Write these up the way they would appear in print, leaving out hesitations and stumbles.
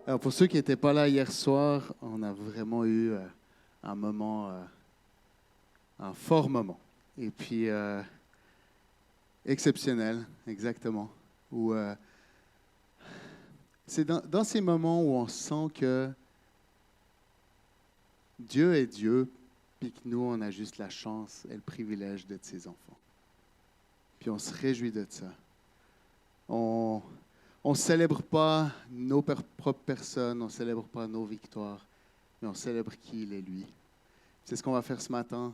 Alors pour ceux qui n'étaient pas là hier soir, on a vraiment eu un moment, un fort moment. Et puis exceptionnel, exactement. Où c'est dans ces moments où on sent que Dieu est Dieu, puis que nous, on a juste la chance et le privilège d'être ses enfants. Puis on se réjouit de ça. On ne célèbre pas nos propres personnes, on ne célèbre pas nos victoires, mais on célèbre qui il est, lui. C'est ce qu'on va faire ce matin.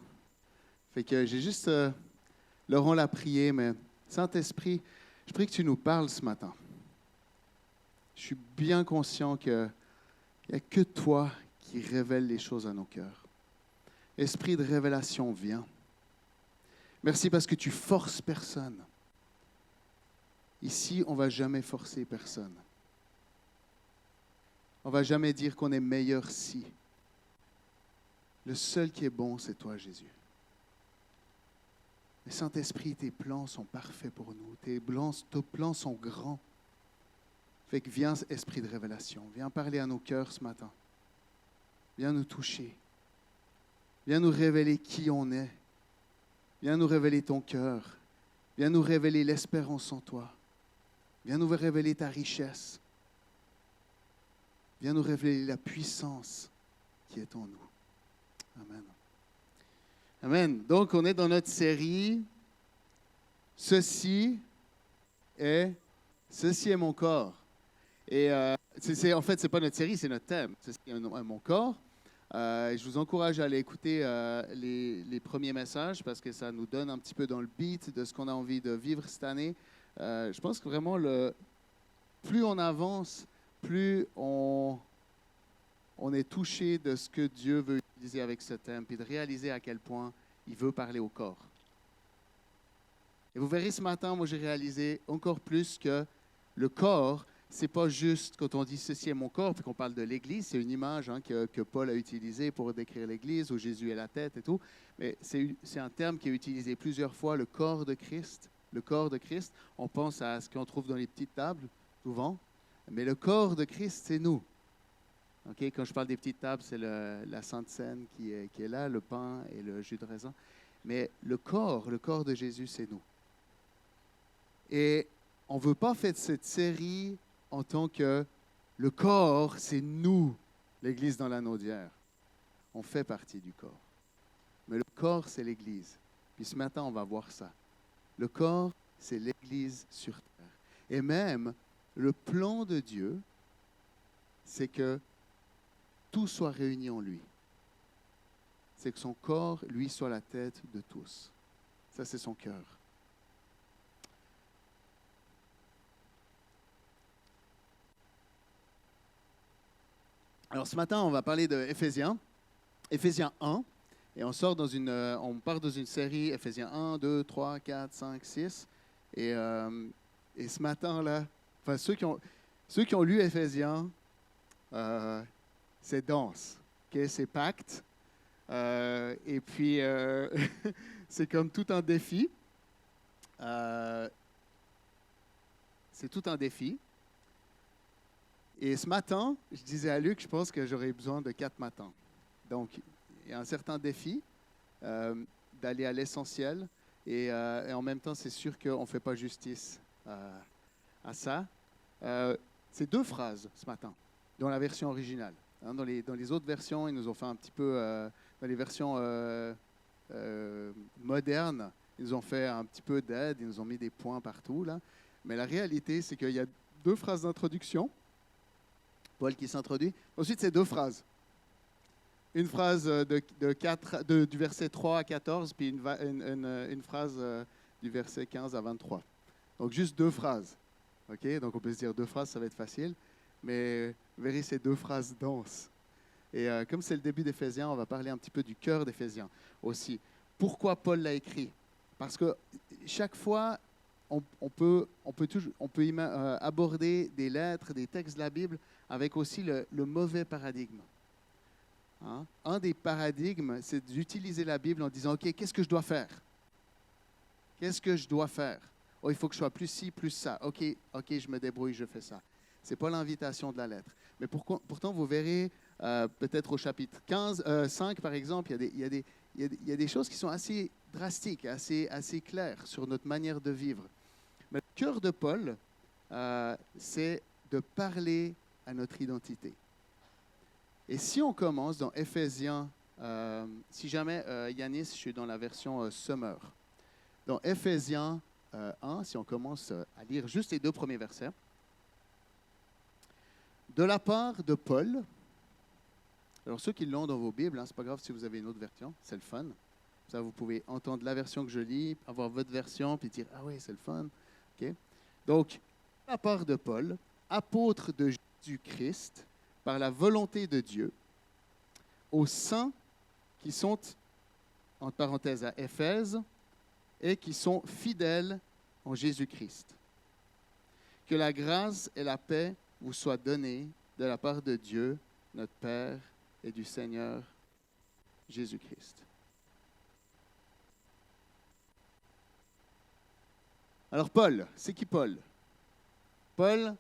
Fait que j'ai juste, Laurent l'a prié, mais Saint-Esprit, je prie que tu nous parles ce matin. Je suis bien conscient qu'il n'y a que toi qui révèle les choses à nos cœurs. Esprit de révélation, viens. Merci parce que tu forces personne. Ici, on ne va jamais forcer personne. On ne va jamais dire qu'on est meilleur si. Le seul qui est bon, c'est toi, Jésus. Mais Saint-Esprit, tes plans sont parfaits pour nous. Tes plans sont grands. Fait que viens, Esprit de révélation. Viens parler à nos cœurs ce matin. Viens nous toucher. Viens nous révéler qui on est. Viens nous révéler ton cœur. Viens nous révéler l'espérance en toi. Viens nous révéler ta richesse. Viens nous révéler la puissance qui est en nous. Amen. Amen. Donc, on est dans notre série « Ceci est mon corps ». Et en fait, ce n'est pas notre série, c'est notre thème. Ceci est mon corps. Je vous encourage à aller écouter les premiers messages parce que ça nous donne un petit peu dans le beat de ce qu'on a envie de vivre cette année. Je pense que vraiment, plus on avance, plus on est touché de ce que Dieu veut utiliser avec ce thème, puis de réaliser à quel point il veut parler au corps. Et vous verrez ce matin, moi j'ai réalisé encore plus que le corps, c'est pas juste quand on dit « ceci est mon corps », puis qu'on parle de l'Église, c'est une image que Paul a utilisée pour décrire l'Église, où Jésus est la tête et tout, mais c'est un terme qui est utilisé plusieurs fois, le corps de Christ. Le corps de Christ, on pense à ce qu'on trouve dans les petites tables, souvent, mais le corps de Christ, c'est nous. Okay? Quand je parle des petites tables, c'est la Sainte Seine qui est là, le pain et le jus de raisin. Mais le corps de Jésus, c'est nous. Et on ne veut pas faire cette série en tant que le corps, c'est nous, l'Église dans l'anneau d'hier. On fait partie du corps. Mais le corps, c'est l'Église. Puis ce matin, on va voir ça. Le corps, c'est l'Église sur terre. Et même, le plan de Dieu, c'est que tout soit réuni en lui. C'est que son corps, lui, soit la tête de tous. Ça, c'est son cœur. Alors, ce matin, on va parler de Éphésiens 1. Et on part dans une série, Éphésiens 1, 2, 3, 4, 5, 6. Et ce matin-là, enfin, ceux qui ont lu Éphésiens, c'est dense, okay? C'est pacte. Et puis, c'est comme tout un défi. C'est tout un défi. Et ce matin, je disais à Luc, je pense que j'aurais besoin de 4 matins. Donc, il y a un certain défi d'aller à l'essentiel. Et en même temps, c'est sûr qu'on ne fait pas justice à ça. C'est 2 phrases ce matin, dans la version originale. Hein, dans les autres versions, ils nous ont fait un petit peu, dans les versions modernes, ils nous ont fait un petit peu d'aide, ils nous ont mis des points partout, là. Mais la réalité, c'est qu'il y a 2 phrases d'introduction. Paul qui s'introduit. Ensuite, c'est 2 phrases. Une phrase du verset 3 à 14, puis une phrase du verset 15 à 23. Donc, juste 2 phrases. Okay? Donc, on peut se dire 2 phrases, ça va être facile. Mais vous verrez ces 2 phrases denses. Et comme c'est le début d'Éphésiens, on va parler un petit peu du cœur d'Éphésiens aussi. Pourquoi Paul l'a écrit? Parce que chaque fois, on peut aborder des lettres, des textes de la Bible avec aussi le mauvais paradigme. Hein? Un des paradigmes, c'est d'utiliser la Bible en disant « OK, qu'est-ce que je dois faire? Qu'est-ce que je dois faire? Oh, il faut que je sois plus ci, plus ça. OK, je me débrouille, je fais ça. » Ce n'est pas l'invitation de la lettre. Mais pourtant, vous verrez peut-être au chapitre 5, par exemple, il y a des choses qui sont assez drastiques, assez claires sur notre manière de vivre. Mais le cœur de Paul, c'est de parler à notre identité. Et si on commence dans Éphésiens, si jamais, Yanis, je suis dans la version Summer. Dans Éphésiens 1, si on commence à lire juste les 2 premiers versets. De la part de Paul, alors ceux qui l'ont dans vos Bibles, c'est pas grave si vous avez une autre version, c'est le fun. Ça, vous pouvez entendre la version que je lis, avoir votre version, puis dire « Ah oui, c'est le fun. Okay. » Donc, de la part de Paul, apôtre de Jésus-Christ, par la volonté de Dieu, aux saints qui sont, entre parenthèses, à Éphèse, et qui sont fidèles en Jésus-Christ. Que la grâce et la paix vous soient données de la part de Dieu, notre Père, et du Seigneur Jésus-Christ. Alors Paul, c'est qui Paul? Paul,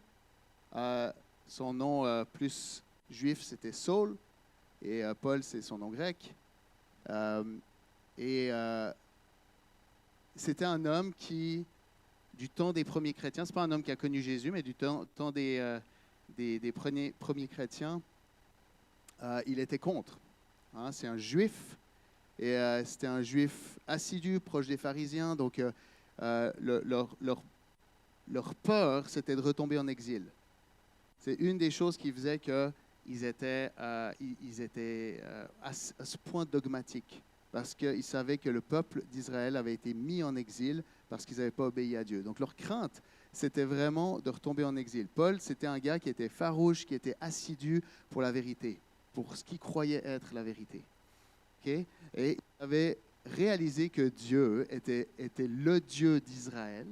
son nom plus juif, c'était Saul, et Paul, c'est son nom grec. C'était un homme qui, du temps des premiers chrétiens, ce n'est pas un homme qui a connu Jésus, mais du temps des premiers chrétiens, il était contre. C'est un juif, et c'était un juif assidu, proche des pharisiens, donc leur peur, c'était de retomber en exil. C'est une des choses qui faisait qu'ils étaient, à ce point dogmatiques, parce qu'ils savaient que le peuple d'Israël avait été mis en exil parce qu'ils n'avaient pas obéi à Dieu. Donc leur crainte, c'était vraiment de retomber en exil. Paul, c'était un gars qui était farouche, qui était assidu pour la vérité, pour ce qu'il croyait être la vérité. Okay? Et il avait réalisé que Dieu était le Dieu d'Israël.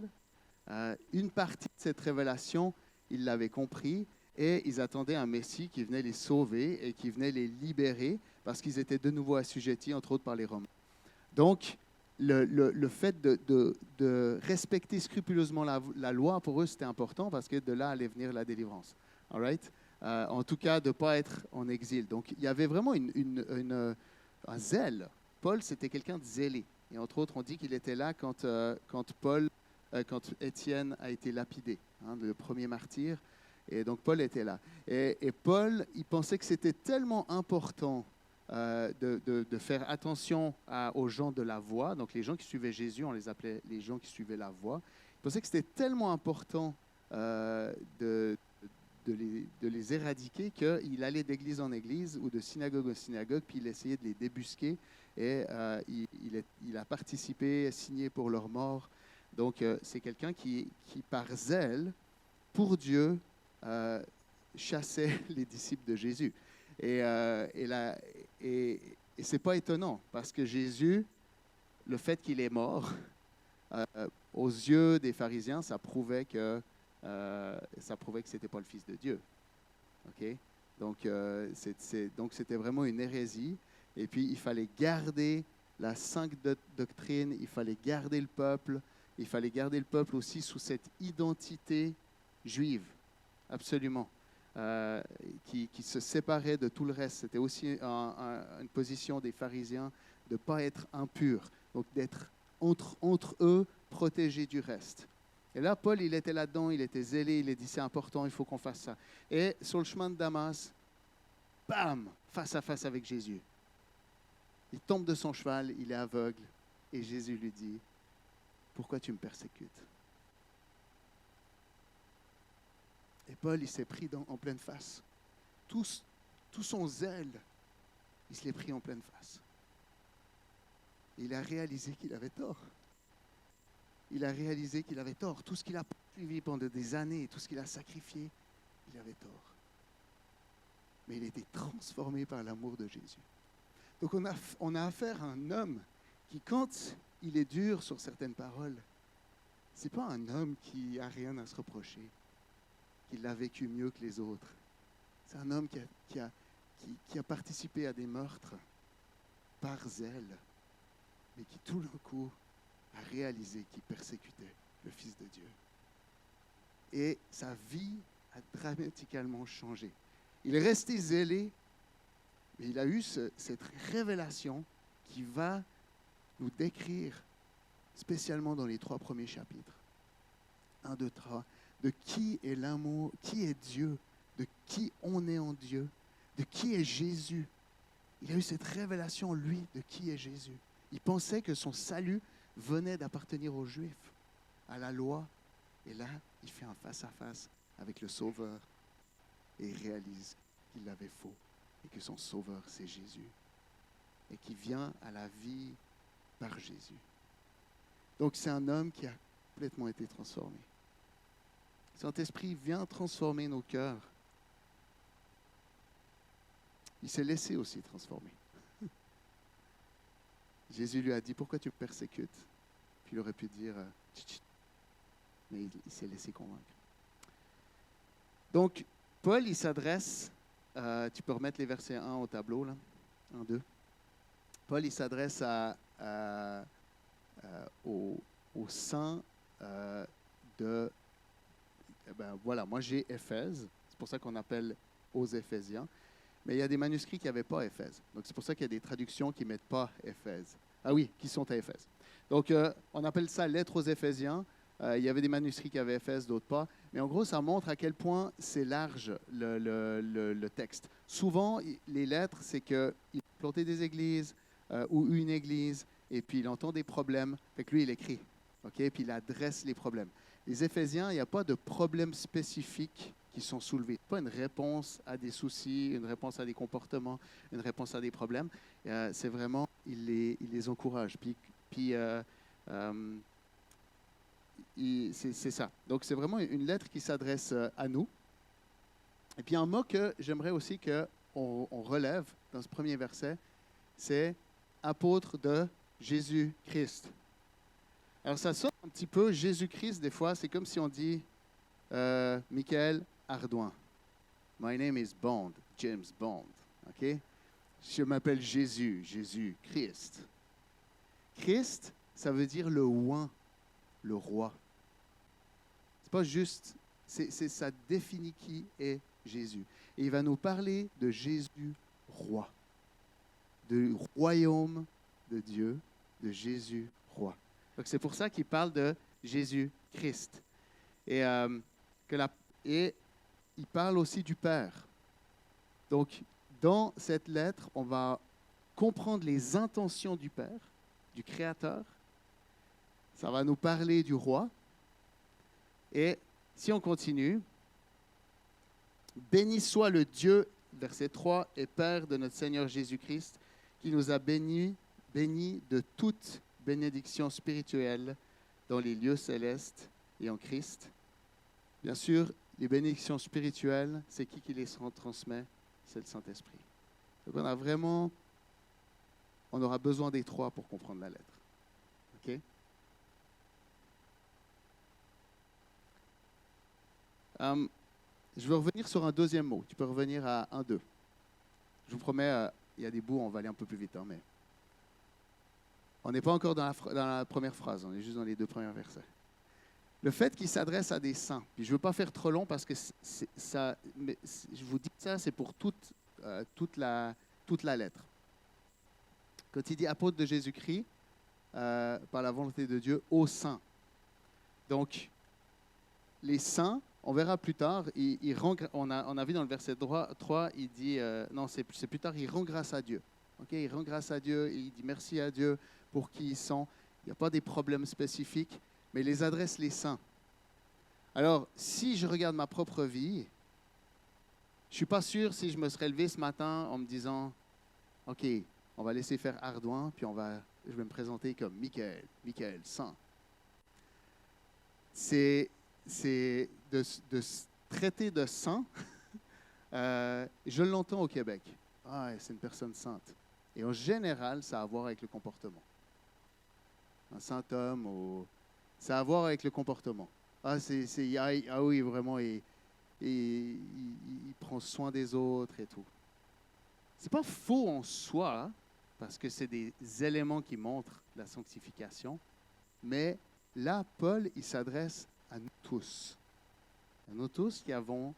Une partie de cette révélation, ils l'avaient compris, et ils attendaient un Messie qui venait les sauver et qui venait les libérer parce qu'ils étaient de nouveau assujettis, entre autres par les Romains. Donc, le fait de respecter scrupuleusement la loi, pour eux, c'était important parce que de là allait venir la délivrance. All right? En tout cas, de ne pas être en exil. Donc, il y avait vraiment un zèle. Paul, c'était quelqu'un de zélé. Et entre autres, on dit qu'il était là quand Étienne a été lapidé, le premier martyr. Et donc, Paul était là. Et Paul, il pensait que c'était tellement important de faire attention aux gens de la voie. Donc, les gens qui suivaient Jésus, on les appelait les gens qui suivaient la voie. Il pensait que c'était tellement important de les éradiquer qu'il allait d'église en église ou de synagogue en synagogue, puis il essayait de les débusquer. Et il a participé, signé pour leur mort. Donc, c'est quelqu'un qui, par zèle, pour Dieu, chassait les disciples de Jésus. Et ce n'est pas étonnant, parce que Jésus, le fait qu'il est mort, aux yeux des pharisiens, ça prouvait que ce n'était pas le Fils de Dieu. Okay? Donc, c'était vraiment une hérésie. Et puis, il fallait garder la sainte doctrine, il fallait garder le peuple, il fallait garder le peuple aussi sous cette identité juive, absolument, qui se séparait de tout le reste. C'était aussi une position des pharisiens de ne pas être impurs, donc d'être entre eux, protégés du reste. Et là, Paul, il était là-dedans, il était zélé, il a dit c'est important, il faut qu'on fasse ça. Et sur le chemin de Damas, bam, face à face avec Jésus. Il tombe de son cheval, il est aveugle, et Jésus lui dit, pourquoi tu me persécutes? Et Paul, il s'est pris en pleine face. Tout son zèle, il se l'est pris en pleine face. Et il a réalisé qu'il avait tort. Il a réalisé qu'il avait tort. Tout ce qu'il a poursuivi pendant des années, tout ce qu'il a sacrifié, il avait tort. Mais il a été transformé par l'amour de Jésus. Donc on a affaire à un homme qui, quand il est dur sur certaines paroles, ce n'est pas un homme qui n'a rien à se reprocher, qui l'a vécu mieux que les autres. C'est un homme qui a participé à des meurtres par zèle, mais qui tout d'un coup a réalisé qu'il persécutait le Fils de Dieu. Et sa vie a dramatiquement changé. Il est resté zélé, mais il a eu cette révélation qui va nous décrire, spécialement dans les 3 premiers chapitres. 1, 2, 3, de qui est l'amour, qui est Dieu, de qui on est en Dieu, de qui est Jésus. Il a eu cette révélation, lui, de qui est Jésus. Il pensait que son salut venait d'appartenir aux Juifs, à la loi. Et là, il fait un face-à-face avec le Sauveur et il réalise qu'il avait faux et que son Sauveur, c'est Jésus et qui vient à la vie par Jésus. Donc, c'est un homme qui a complètement été transformé. Saint-Esprit vient transformer nos cœurs. Il s'est laissé aussi transformer. Jésus lui a dit, pourquoi tu me persécutes? Puis il aurait pu dire, Tchit, tchit. Mais il s'est laissé convaincre. Donc, Paul, il s'adresse, tu peux remettre les versets 1 au tableau, là, 1, 2. Paul, il s'adresse aux saints de... voilà, moi j'ai Éphèse, c'est pour ça qu'on appelle aux Éphésiens. Mais il y a des manuscrits qui n'avaient pas Éphèse. Donc, c'est pour ça qu'il y a des traductions qui ne mettent pas Éphèse. Ah oui, qui sont à Éphèse. Donc, on appelle ça lettre aux Éphésiens. Il y avait des manuscrits qui avaient Éphèse, d'autres pas. Mais en gros, ça montre à quel point c'est large le texte. Souvent, les lettres, c'est qu'il plantait des églises ou une église, et puis il entend des problèmes. Fait que lui, il écrit. Okay? Puis il adresse les problèmes. Les Éphésiens, il n'y a pas de problèmes spécifiques qui sont soulevés. Pas une réponse à des soucis, une réponse à des comportements, une réponse à des problèmes. C'est vraiment, il les encourage. C'est ça. Donc, c'est vraiment une lettre qui s'adresse à nous. Et puis, un mot que j'aimerais aussi qu'on relève dans ce premier verset, c'est « apôtre de Jésus-Christ ». Alors, ça sonne un petit peu Jésus-Christ des fois. C'est comme si on dit Michael Ardouin. My name is Bond, James Bond. OK? Je m'appelle Jésus, Jésus-Christ. Christ, ça veut dire le oint, le roi. C'est pas juste, ça définit qui est Jésus. Et il va nous parler de Jésus roi, du royaume de Dieu, de Jésus roi. Donc c'est pour ça qu'il parle de Jésus-Christ. Et il parle aussi du Père. Donc, dans cette lettre, on va comprendre les intentions du Père, du Créateur. Ça va nous parler du Roi. Et si on continue, « Béni soit le Dieu, verset 3, et Père de notre Seigneur Jésus-Christ, qui nous a bénis de toute bénédiction spirituelle dans les lieux célestes et en Christ. » Bien sûr, les bénédictions spirituelles, c'est qui les transmet? C'est le Saint-Esprit. Donc on aura besoin des 3 pour comprendre la lettre. OK? Je vais revenir sur un deuxième mot. Tu peux revenir à 1-2. Je vous promets, il y a des bouts, on va aller un peu plus vite, mais on n'est pas encore dans la première phrase, on est juste dans les 2 premiers versets. Le fait qu'il s'adresse à des saints, puis je ne veux pas faire trop long parce que je vous dis ça, c'est pour toute la lettre. Quand il dit apôtre de Jésus-Christ, par la volonté de Dieu, aux saints. Donc, les saints, on verra plus tard, on a vu dans le verset 3, il dit, non, c'est plus tard, il rend grâce à Dieu. Okay? Il rend grâce à Dieu, il dit merci à Dieu pour qui ils sont. Il n'y a pas des problèmes spécifiques, mais il les adresse les saints. Alors, si je regarde ma propre vie, je ne suis pas sûr si je me serais levé ce matin en me disant, OK, on va laisser faire Ardouin, puis je vais me présenter comme Michael, saint. C'est de traiter de saint, je l'entends au Québec. Ah, c'est une personne sainte. Et en général, ça a à voir avec le comportement. Un saint homme, ça a à voir avec le comportement. Ah oui, vraiment, il prend soin des autres et tout. C'est pas faux en soi, hein, parce que c'est des éléments qui montrent la sanctification. Mais là, Paul, il s'adresse à nous tous. À nous tous qui avons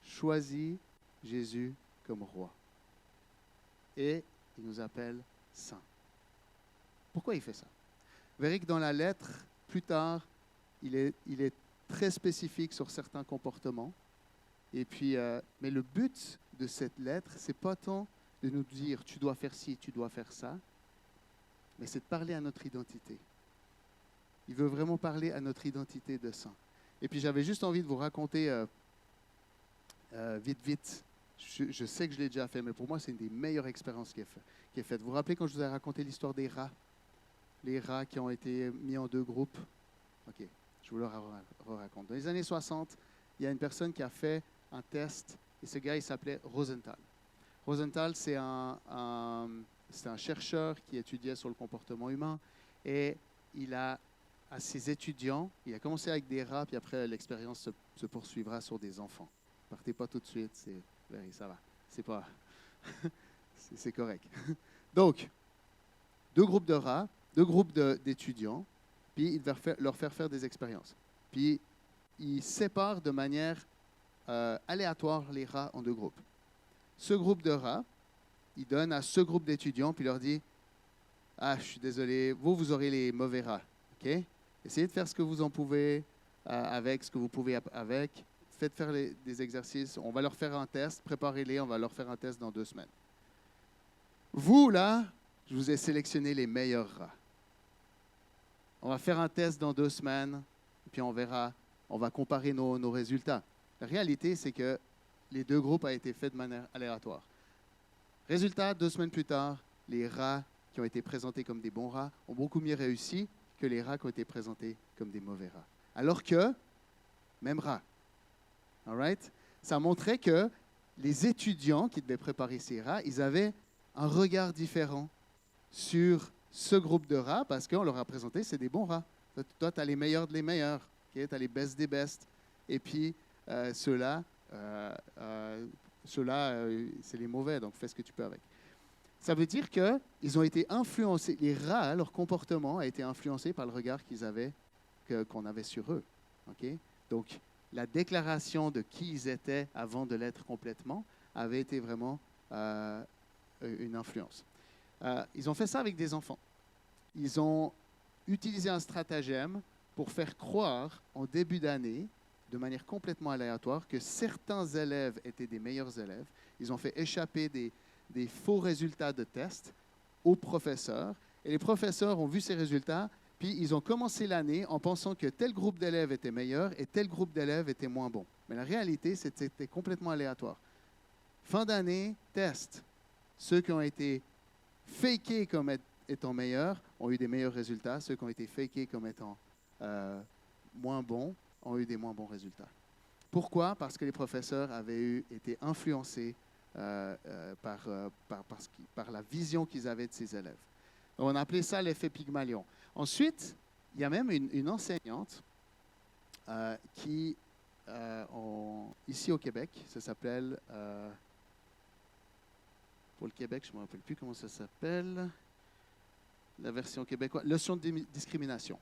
choisi Jésus comme roi. Et il nous appelle saints. Pourquoi il fait ça? Vous verrez que dans la lettre, plus tard, il est très spécifique sur certains comportements. Et puis, mais le but de cette lettre, ce n'est pas tant de nous dire tu dois faire ci, tu dois faire ça, mais c'est de parler à notre identité. Il veut vraiment parler à notre identité de saint. Et puis j'avais juste envie de vous raconter vite. Je sais que je l'ai déjà fait, mais pour moi, c'est une des meilleures expériences qui est faite. Vous vous rappelez quand je vous ai raconté l'histoire des rats? Les rats qui ont été mis en deux groupes? OK, je vous le raconte. Dans les années 60, il y a une personne qui a fait un test, et ce gars, il s'appelait Rosenthal. Rosenthal, c'est un chercheur qui étudiait sur le comportement humain, et il a, à ses étudiants, il a commencé avec des rats, puis après, l'expérience se poursuivra sur des enfants. Partez pas tout de suite, ça va, c'est pas, c'est correct. Donc, deux groupes de rats, deux groupes d'étudiants, puis il va leur faire des expériences. Puis, il sépare de manière aléatoire les rats en deux groupes. Ce groupe de rats, il donne à ce groupe d'étudiants, puis il leur dit « Ah, je suis désolé, vous aurez les mauvais rats. Okay? Essayez de faire ce que vous en pouvez avec, ce que vous pouvez avec. Faites faire des exercices. On va leur faire un test. Préparez-les, on va leur faire un test dans 2 semaines. Vous, là, je vous ai sélectionné les meilleurs rats. On va faire un test dans 2 semaines, puis on verra, on va comparer nos résultats. La réalité, c'est que les deux groupes ont été faits de manière aléatoire. Résultat, 2 semaines plus tard, les rats qui ont été présentés comme des bons rats ont beaucoup mieux réussi que les rats qui ont été présentés comme des mauvais rats. Alors que, même rat. All right? Ça montrait que les étudiants qui devaient préparer ces rats, ils avaient un regard différent sur ce groupe de rats parce qu'on leur a présenté, c'est des bons rats. Toi, tu as les meilleurs de les meilleurs. Okay? Tu as les best des best. Et puis, ceux-là, c'est les mauvais, donc fais ce que tu peux avec. Ça veut dire qu'ils ont été influencés, les rats, leur comportement a été influencé par le regard qu'on avait sur eux. Okay? Donc, la déclaration de qui ils étaient avant de l'être complètement avait été vraiment une influence. Ils ont fait ça avec des enfants. Ils ont utilisé un stratagème pour faire croire en début d'année, de manière complètement aléatoire, que certains élèves étaient des meilleurs élèves. Ils ont fait échapper des faux résultats de tests aux professeurs. Et les professeurs ont vu ces résultats, puis ils ont commencé l'année en pensant que tel groupe d'élèves était meilleur et tel groupe d'élèves était moins bon. Mais la réalité, c'était complètement aléatoire. Fin d'année, test. Ceux qui ont été fakés comme étant meilleurs ont eu des meilleurs résultats. Ceux qui ont été fakés comme étant moins bons ont eu des moins bons résultats. Pourquoi? Parce que les professeurs avaient été influencés par la vision qu'ils avaient de ces élèves. On a appelé ça l'effet Pygmalion. Ensuite, il y a même une enseignante qui, ici au Québec, ça s'appelle, pour le Québec, je ne me rappelle plus comment ça s'appelle, la version québécoise, leçon de discrimination.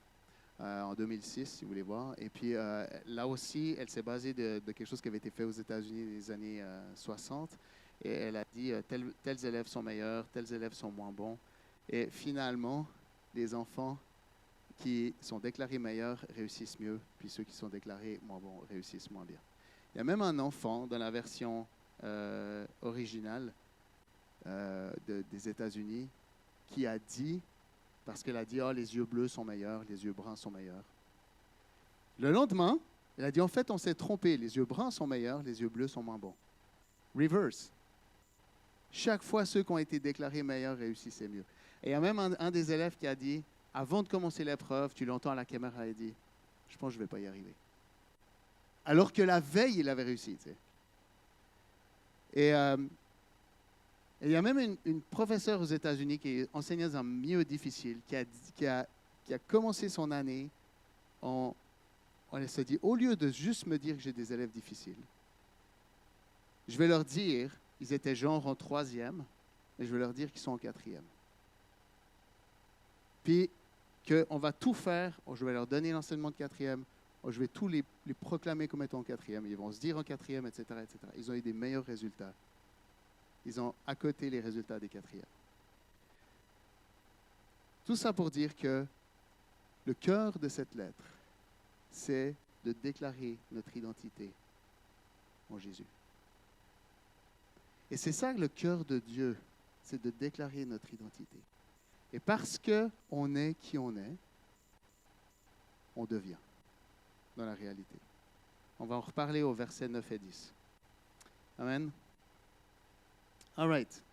En 2006, si vous voulez voir. Et puis là aussi, elle s'est basée de quelque chose qui avait été fait aux États-Unis dans les années 60. Et elle a dit tels élèves sont meilleurs, tels élèves sont moins bons. Et finalement, les enfants qui sont déclarés meilleurs réussissent mieux, puis ceux qui sont déclarés moins bons réussissent moins bien. Il y a même un enfant dans la version originale des États-Unis qui a dit, parce qu'elle a dit, les yeux bleus sont meilleurs, les yeux bruns sont meilleurs. Le lendemain, elle a dit, en fait, on s'est trompé, les yeux bruns sont meilleurs, les yeux bleus sont moins bons. Reverse. Chaque fois, ceux qui ont été déclarés meilleurs réussissaient mieux. Et il y a même un des élèves qui a dit, avant de commencer l'épreuve, tu l'entends à la caméra et dit, je pense que je ne vais pas y arriver. Alors que la veille, il avait réussi. Tu sais. Et il y a même une professeure aux États-Unis qui est enseignante dans un milieu difficile, qui a commencé son année elle s'est dit, au lieu de juste me dire que j'ai des élèves difficiles, je vais leur dire, ils étaient genre en 3e, et je vais leur dire qu'ils sont en 4e. Puis qu'on va tout faire, je vais leur donner l'enseignement de 4e oh, je vais tous les proclamer comme étant en quatrième. Ils vont se dire en quatrième, etc., etc. Ils ont eu des meilleurs résultats. Ils ont à côté les résultats des quatrièmes. Tout ça pour dire que le cœur de cette lettre, c'est de déclarer notre identité en Jésus. Et c'est ça le cœur de Dieu, c'est de déclarer notre identité. Et parce qu'on est qui on est, on devient dans la réalité. On va en reparler au verset 9 et 10. Amen. All right.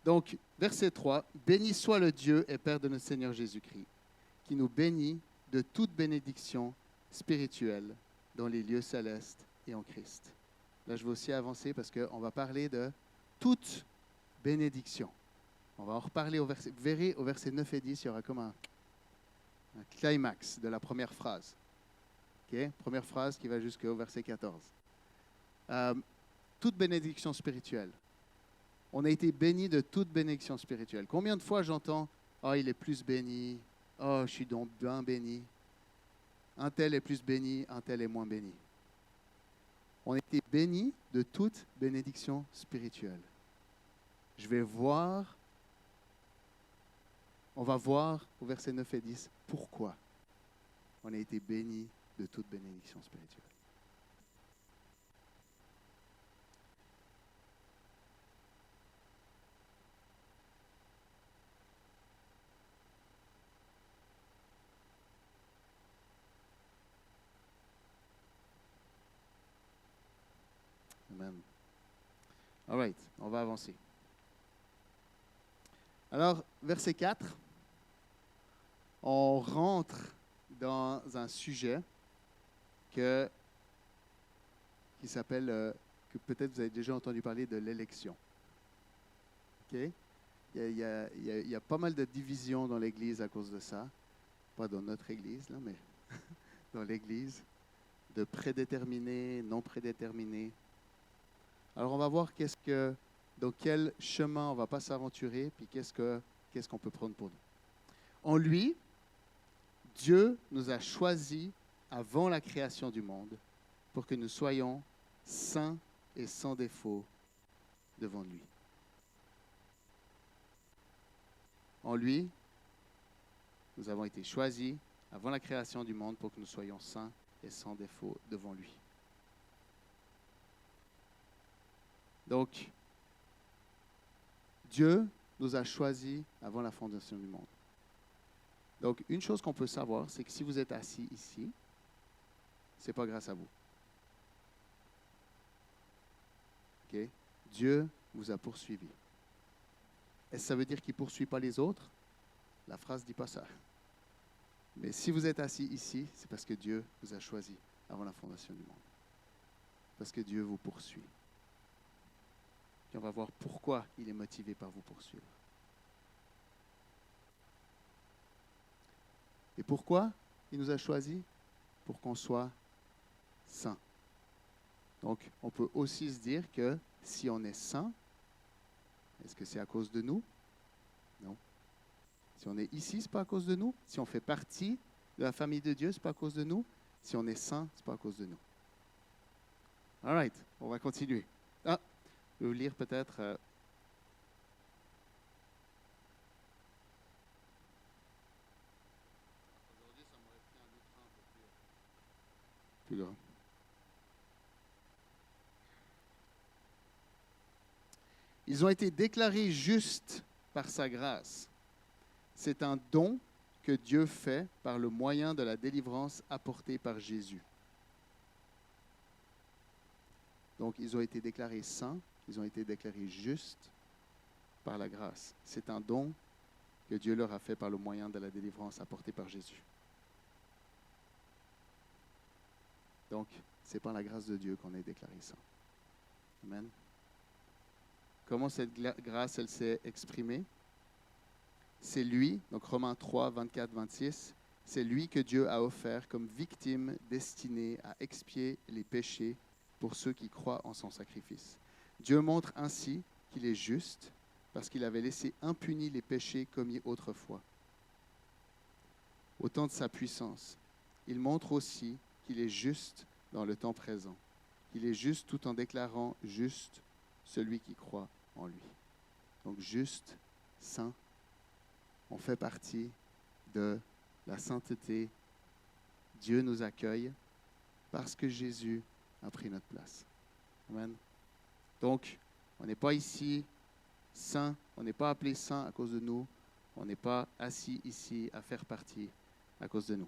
Donc, verset 3. Béni soit le Dieu et Père de notre Seigneur Jésus-Christ, qui nous bénit de toute bénédiction spirituelle dans les lieux célestes et en Christ. Là, je vais aussi avancer parce qu'on va parler de toute bénédiction. On va en reparler au verset. Vous verrez, au verset 9 et 10, il y aura comme un climax de la première phrase. Okay? Première phrase qui va jusqu'au verset 14. Toute bénédiction spirituelle. On a été béni de toute bénédiction spirituelle. Combien de fois j'entends « Oh, il est plus béni. Oh, je suis donc bien béni. Un tel est plus béni, un tel est moins béni. » On a été béni de toute bénédiction spirituelle. On va voir au verset 9 et 10 pourquoi on a été béni de toute bénédiction spirituelle. Amen. All right, on va avancer. Alors, verset 4, on rentre dans un sujet qui s'appelle, que peut-être vous avez déjà entendu parler de l'élection. Okay? Il y a pas mal de divisions dans l'Église à cause de ça. Pas dans notre Église, là, mais dans l'Église. De prédéterminés, non prédéterminés. Alors, on va voir dans quel chemin on ne va pas s'aventurer, puis qu'est-ce qu'on peut prendre pour nous. En lui, Dieu nous a choisis avant la création du monde pour que nous soyons saints et sans défaut devant lui. En lui, nous avons été choisis avant la création du monde pour que nous soyons saints et sans défaut devant lui. Donc, Dieu nous a choisis avant la fondation du monde. Donc, une chose qu'on peut savoir, c'est que si vous êtes assis ici, ce n'est pas grâce à vous. Okay? Dieu vous a poursuivi. Est-ce que ça veut dire qu'il ne poursuit pas les autres? La phrase ne dit pas ça. Mais si vous êtes assis ici, c'est parce que Dieu vous a choisi avant la fondation du monde. Parce que Dieu vous poursuit. Puis on va voir pourquoi il est motivé par vous poursuivre. Et pourquoi il nous a choisis? Pour qu'on soit saints. Donc, on peut aussi se dire que si on est saint, est-ce que c'est à cause de nous? Non. Si on est ici, ce n'est pas à cause de nous. Si on fait partie de la famille de Dieu, ce n'est pas à cause de nous. Si on est saint, ce n'est pas à cause de nous. All right, on va continuer. Je vais vous lire peut-être. Aujourd'hui, ça m'aurait pris un écran un peu plus grand. Ils ont été déclarés justes par sa grâce. C'est un don que Dieu fait par le moyen de la délivrance apportée par Jésus. Donc, ils ont été déclarés saints. Ils ont été déclarés justes par la grâce. C'est un don que Dieu leur a fait par le moyen de la délivrance apportée par Jésus. Donc, c'est par la grâce de Dieu qu'on est déclaré saint. Amen. Comment cette grâce, elle s'est exprimée? C'est lui, donc Romains 3, 24, 26, c'est lui que Dieu a offert comme victime destinée à expier les péchés pour ceux qui croient en son sacrifice. Dieu montre ainsi qu'il est juste parce qu'il avait laissé impunis les péchés commis autrefois. Au temps de sa puissance, il montre aussi qu'il est juste dans le temps présent. Il est juste tout en déclarant juste celui qui croit en lui. Donc juste, saint, on fait partie de la sainteté. Dieu nous accueille parce que Jésus a pris notre place. Amen. Donc, on n'est pas ici saint, on n'est pas appelé saint à cause de nous, on n'est pas assis ici à faire partie à cause de nous.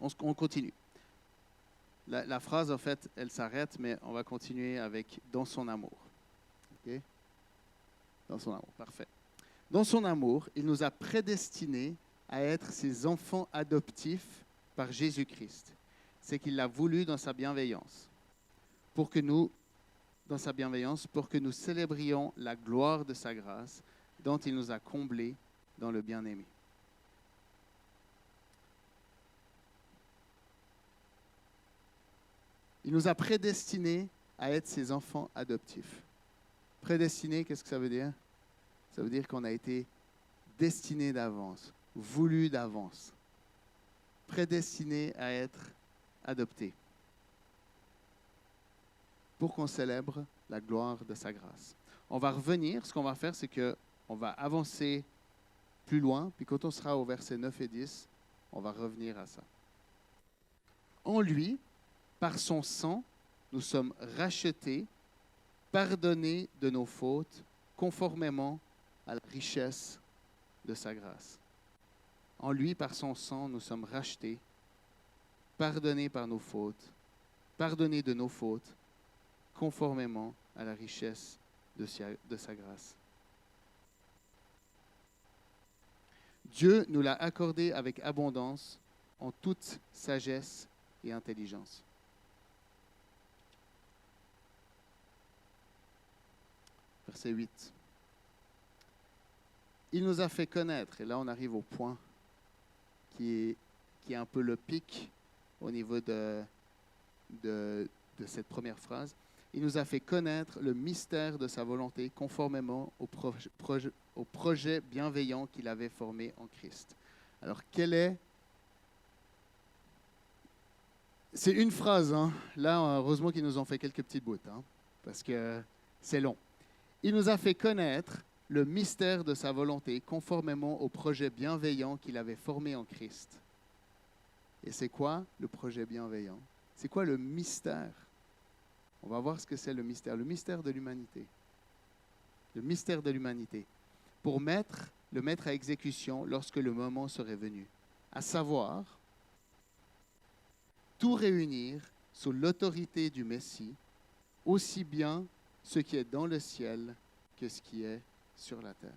On continue. La phrase, en fait, elle s'arrête, mais on va continuer avec « dans son amour ». Okay? Dans son amour, parfait. Dans son amour, il nous a prédestinés à être ses enfants adoptifs par Jésus-Christ. C'est qu'il l'a voulu dans sa bienveillance, pour que nous célébrions la gloire de sa grâce, dont il nous a comblés dans le bien-aimé. Il nous a prédestinés à être ses enfants adoptifs. Prédestiné, qu'est-ce que ça veut dire? Ça veut dire qu'on a été destiné d'avance, voulu d'avance, prédestiné à être adopté, pour qu'on célèbre la gloire de sa grâce. On va revenir, ce qu'on va faire, c'est qu'on va avancer plus loin, puis quand on sera au verset 9 et 10, on va revenir à ça. En lui, par son sang, nous sommes rachetés, pardonnés de nos fautes, conformément à la richesse de sa grâce. En lui, par son sang, nous sommes rachetés, pardonnés de nos fautes, conformément à la richesse de sa grâce. Dieu nous l'a accordé avec abondance, en toute sagesse et intelligence. Verset 8. Il nous a fait connaître, et là on arrive au point qui est un peu le pic au niveau de cette première phrase. Il nous a fait connaître le mystère de sa volonté conformément au projet bienveillant qu'il avait formé en Christ. Alors, c'est une phrase, hein? Là, heureusement qu'ils nous ont fait quelques petites bouts, hein? Parce que c'est long. Il nous a fait connaître le mystère de sa volonté conformément au projet bienveillant qu'il avait formé en Christ. Et c'est quoi le projet bienveillant? C'est quoi le mystère? On va voir ce que c'est le mystère de l'humanité. Le mystère de l'humanité. Pour le mettre à exécution lorsque le moment serait venu. À savoir, tout réunir sous l'autorité du Messie, aussi bien ce qui est dans le ciel que ce qui est sur la terre.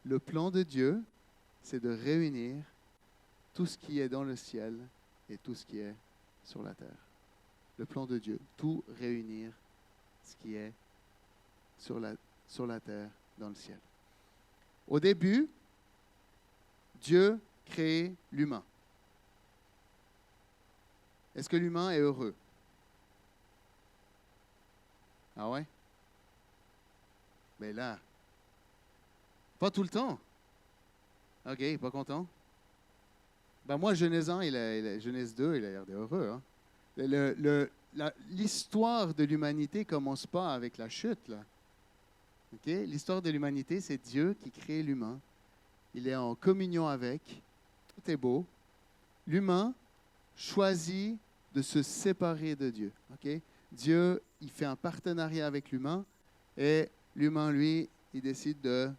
Le plan de Dieu, c'est de réunir tout ce qui est dans le ciel et tout ce qui est sur la terre. Le plan de Dieu, tout réunir ce qui est sur la terre, dans le ciel. Au début, Dieu crée l'humain. Est-ce que l'humain est heureux? Ah ouais? Mais là, pas tout le temps. OK, pas content? Ben moi, Genèse 1, Genèse 2, il a l'air heureux. Hein? L'histoire de l'humanité ne commence pas avec la chute. Là. Okay? L'histoire de l'humanité, c'est Dieu qui crée l'humain. Il est en communion avec. Tout est beau. L'humain choisit de se séparer de Dieu. Okay? Dieu, il fait un partenariat avec l'humain et l'humain, lui, il décide de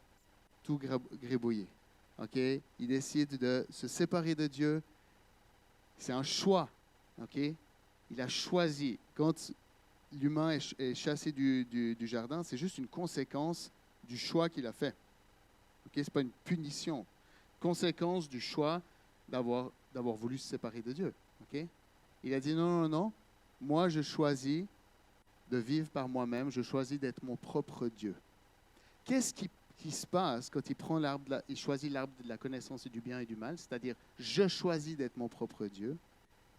tout gribouiller. Okay? Il décide de se séparer de Dieu. C'est un choix. Okay? Il a choisi. Quand l'humain est chassé du jardin, c'est juste une conséquence du choix qu'il a fait. Okay? Ce n'est pas une punition. Conséquence du choix d'avoir voulu se séparer de Dieu. Okay? Il a dit non. Moi, je choisis de vivre par moi-même. Je choisis d'être mon propre Dieu. Qu'est-ce qui se passe quand il choisit l'arbre de la connaissance du bien et du mal? C'est-à-dire, je choisis d'être mon propre Dieu.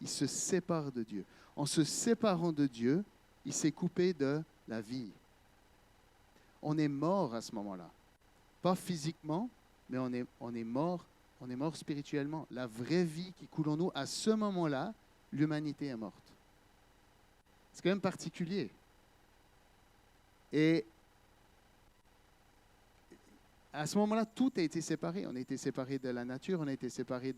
Il se sépare de Dieu. En se séparant de Dieu, il s'est coupé de la vie. On est mort à ce moment-là. Pas physiquement, mais on est mort spirituellement. La vraie vie qui coule en nous, à ce moment-là, l'humanité est morte. C'est quand même particulier. Et à ce moment-là, tout a été séparé. On a été séparé de la nature, on a été séparé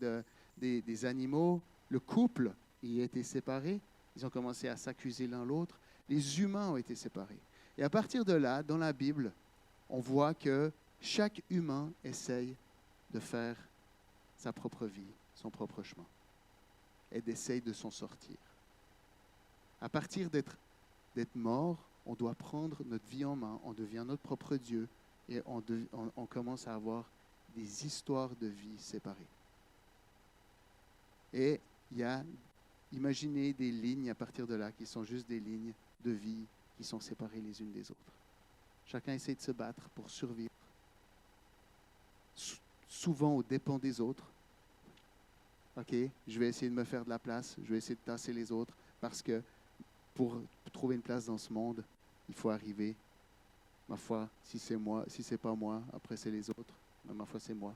des animaux. Le couple y a été séparé. Ils ont commencé à s'accuser l'un l'autre. Les humains ont été séparés. Et à partir de là, dans la Bible, on voit que chaque humain essaye de faire sa propre vie, son propre chemin, et d'essayer de s'en sortir. À partir d'être mort, on doit prendre notre vie en main, on devient notre propre Dieu, et on commence à avoir des histoires de vie séparées. Et il y a, imaginez des lignes à partir de là qui sont juste des lignes de vie qui sont séparées les unes des autres. Chacun essaie de se battre pour survivre, souvent aux dépens des autres. OK, je vais essayer de me faire de la place, je vais essayer de tasser les autres, parce que pour trouver une place dans ce monde, il faut arriver. Ma foi, si c'est moi, si c'est pas moi, après c'est les autres. Mais ma foi, c'est moi.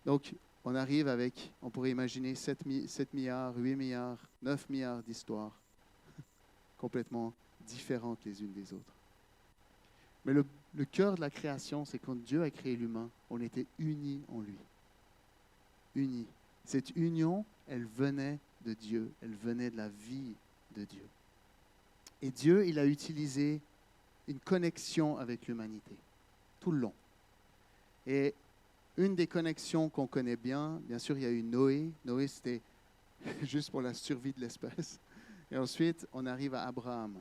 Donc, on arrive avec, on pourrait imaginer 7 milliards, 8 milliards, 9 milliards d'histoires complètement différentes les unes des autres. Mais le cœur de la création, c'est quand Dieu a créé l'humain, on était unis en lui. Unis. Cette union, elle venait de Dieu, elle venait de la vie de Dieu. Et Dieu, il a utilisé une connexion avec l'humanité, tout le long. Et une des connexions qu'on connaît bien sûr, il y a eu Noé. Noé, c'était juste pour la survie de l'espèce. Et ensuite, on arrive à Abraham.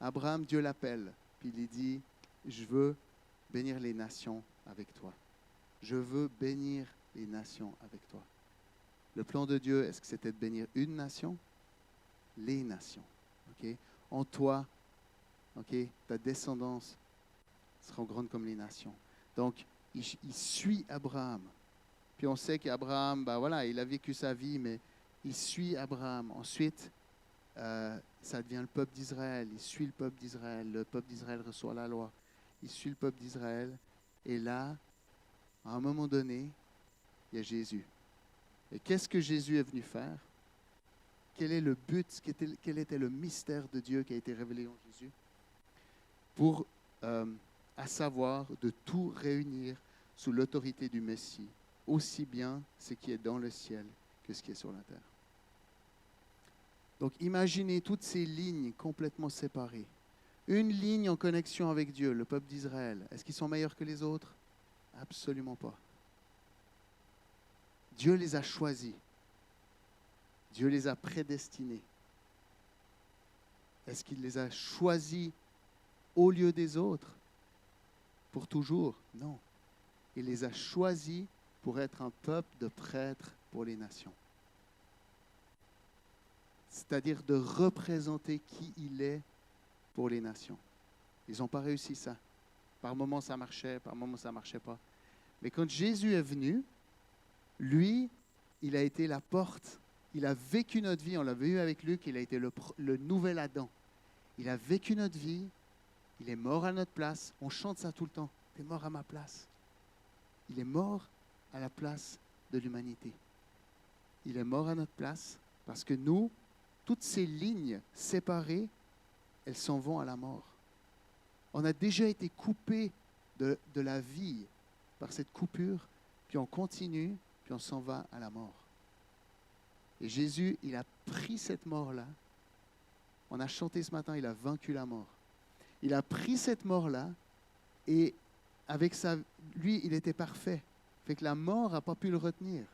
Abraham, Dieu l'appelle, puis il dit, je veux bénir les nations avec toi. Je veux bénir les nations avec toi. Le plan de Dieu, est-ce que c'était de bénir une nation? Les nations. Okay? En toi, okay, ta descendance sera grande comme les nations. Donc, il suit Abraham. Puis on sait qu'Abraham, voilà, il a vécu sa vie, mais il suit Abraham. Ensuite, ça devient le peuple d'Israël. Il suit le peuple d'Israël. Le peuple d'Israël reçoit la loi. Il suit le peuple d'Israël. Et là, à un moment donné, il y a Jésus. Et qu'est-ce que Jésus est venu faire? Quel est le but, quel était le mystère de Dieu qui a été révélé en Jésus? Pour, à savoir, de tout réunir sous l'autorité du Messie, aussi bien ce qui est dans le ciel que ce qui est sur la terre. Donc imaginez toutes ces lignes complètement séparées. Une ligne en connexion avec Dieu, le peuple d'Israël. Est-ce qu'ils sont meilleurs que les autres? Absolument pas. Dieu les a choisis. Dieu les a prédestinés. Est-ce qu'il les a choisis au lieu des autres pour toujours? Non. Il les a choisis pour être un peuple de prêtres pour les nations. C'est-à-dire de représenter qui il est pour les nations. Ils n'ont pas réussi ça. Par moments, ça marchait, par moments, ça ne marchait pas. Mais quand Jésus est venu, lui, il a été la porte. Il a vécu notre vie. On l'a vu avec Luc, il a été le nouvel Adam. Il a vécu notre vie. Il est mort à notre place. On chante ça tout le temps. Tu es mort à ma place. Il est mort à la place de l'humanité. Il est mort à notre place parce que nous, toutes ces lignes séparées, elles s'en vont à la mort. On a déjà été coupés de la vie par cette coupure, puis on continue, puis on s'en va à la mort. Et Jésus, il a pris cette mort-là. On a chanté ce matin, il a vaincu la mort. Il a pris cette mort-là et avec lui, il était parfait. Fait que la mort n'a pas pu le retenir.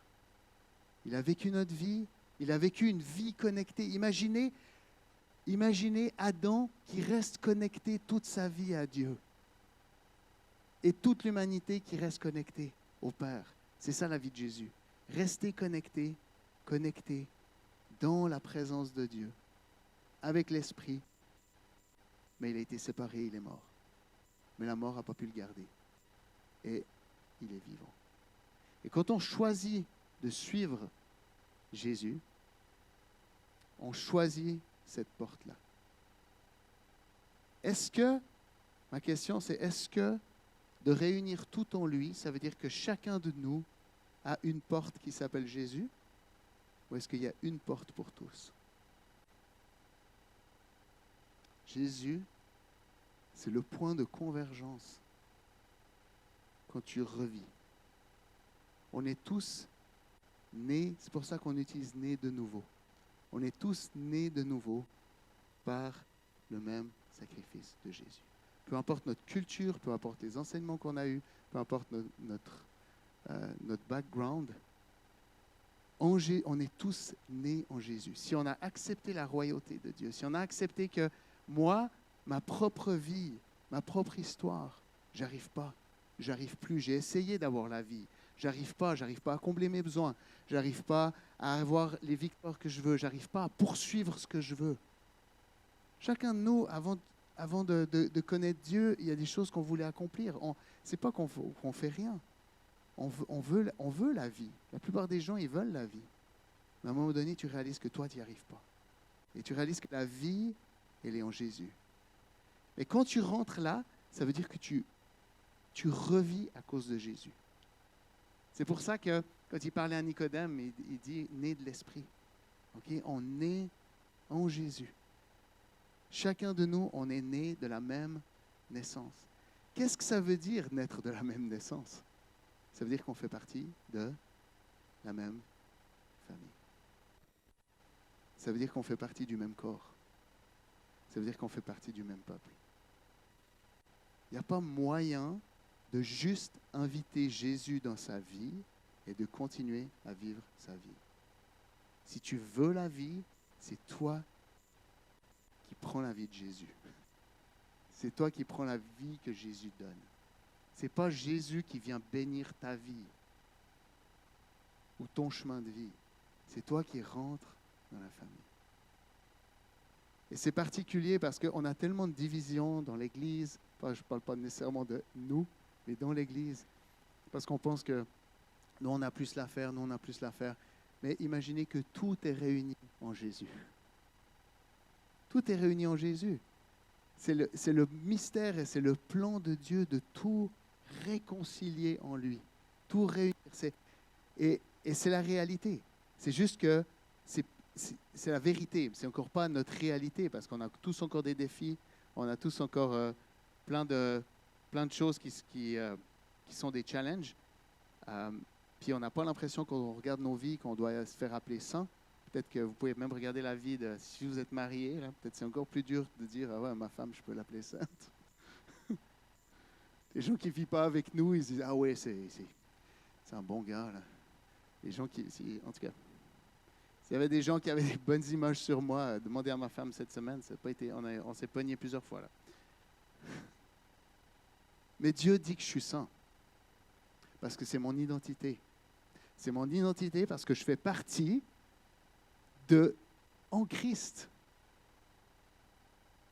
Il a vécu notre vie, il a vécu une vie connectée. Imaginez Adam qui reste connecté toute sa vie à Dieu. Et toute l'humanité qui reste connectée au Père. C'est ça la vie de Jésus. Rester connecté dans la présence de Dieu, avec l'Esprit. Mais il a été séparé, il est mort. Mais la mort n'a pas pu le garder. Et il est vivant. Et quand on choisit de suivre Jésus, on choisit cette porte-là. Ma question c'est, est-ce que de réunir tout en lui, ça veut dire que chacun de nous a une porte qui s'appelle Jésus, ou est-ce qu'il y a une porte pour tous? Jésus, c'est le point de convergence quand tu revis. On est tous nés, c'est pour ça qu'on utilise nés de nouveau. On est tous nés de nouveau par le même sacrifice de Jésus. Peu importe notre culture, peu importe les enseignements qu'on a eus, peu importe notre background, on est tous nés en Jésus. Si on a accepté la royauté de Dieu, si on a accepté que moi, ma propre vie, ma propre histoire, j'arrive plus. J'ai essayé d'avoir la vie. J'arrive pas à combler mes besoins. J'arrive pas à avoir les victoires que je veux. J'arrive pas à poursuivre ce que je veux. Chacun de nous, avant de connaître Dieu, il y a des choses qu'on voulait accomplir. C'est pas qu'on fait rien. On veut la vie. La plupart des gens, ils veulent la vie. Mais à un moment donné, tu réalises que toi, tu n'y arrives pas. Et tu réalises que la vie, elle est en Jésus. Et quand tu rentres là, ça veut dire que tu revis à cause de Jésus. C'est pour ça que quand il parlait à Nicodème, il dit « né de l'Esprit ». Okay? On est en Jésus. Chacun de nous, on est né de la même naissance. Qu'est-ce que ça veut dire, naître de la même naissance? Ça veut dire qu'on fait partie de la même famille. Ça veut dire qu'on fait partie du même corps. Ça veut dire qu'on fait partie du même peuple. Il n'y a pas moyen de juste inviter Jésus dans sa vie et de continuer à vivre sa vie. Si tu veux la vie, c'est toi qui prends la vie de Jésus. C'est toi qui prends la vie que Jésus donne. Ce n'est pas Jésus qui vient bénir ta vie ou ton chemin de vie. C'est toi qui rentres dans la famille. Et c'est particulier parce qu'on a tellement de divisions dans l'Église. Je ne parle pas nécessairement de nous, mais dans l'Église. Parce qu'on pense que nous, on a plus l'affaire, nous, on a plus l'affaire. Mais imaginez que tout est réuni en Jésus. Tout est réuni en Jésus. C'est le mystère et c'est le plan de Dieu de tout réconcilier en lui. Tout réunir. Et c'est la réalité. C'est juste que c'est la vérité. C'est encore pas notre réalité parce qu'on a tous encore des défis. On a tous encore plein de choses qui sont des challenges. Puis on n'a pas l'impression qu'on regarde nos vies, qu'on doit se faire appeler saint. Peut-être que vous pouvez même regarder la vie si vous êtes marié, là, peut-être c'est encore plus dur de dire « Ah ouais, ma femme, je peux l'appeler sainte. » Les gens qui ne vivent pas avec nous, ils disent « Ah ouais, c'est un bon gars. » là. Les gens en tout cas, s'il y avait des gens qui avaient des bonnes images sur moi, demandez à ma femme cette semaine, ça n'a pas été, on s'est pogné plusieurs fois là. Mais Dieu dit que je suis saint parce que c'est mon identité. C'est mon identité parce que je fais partie en Christ.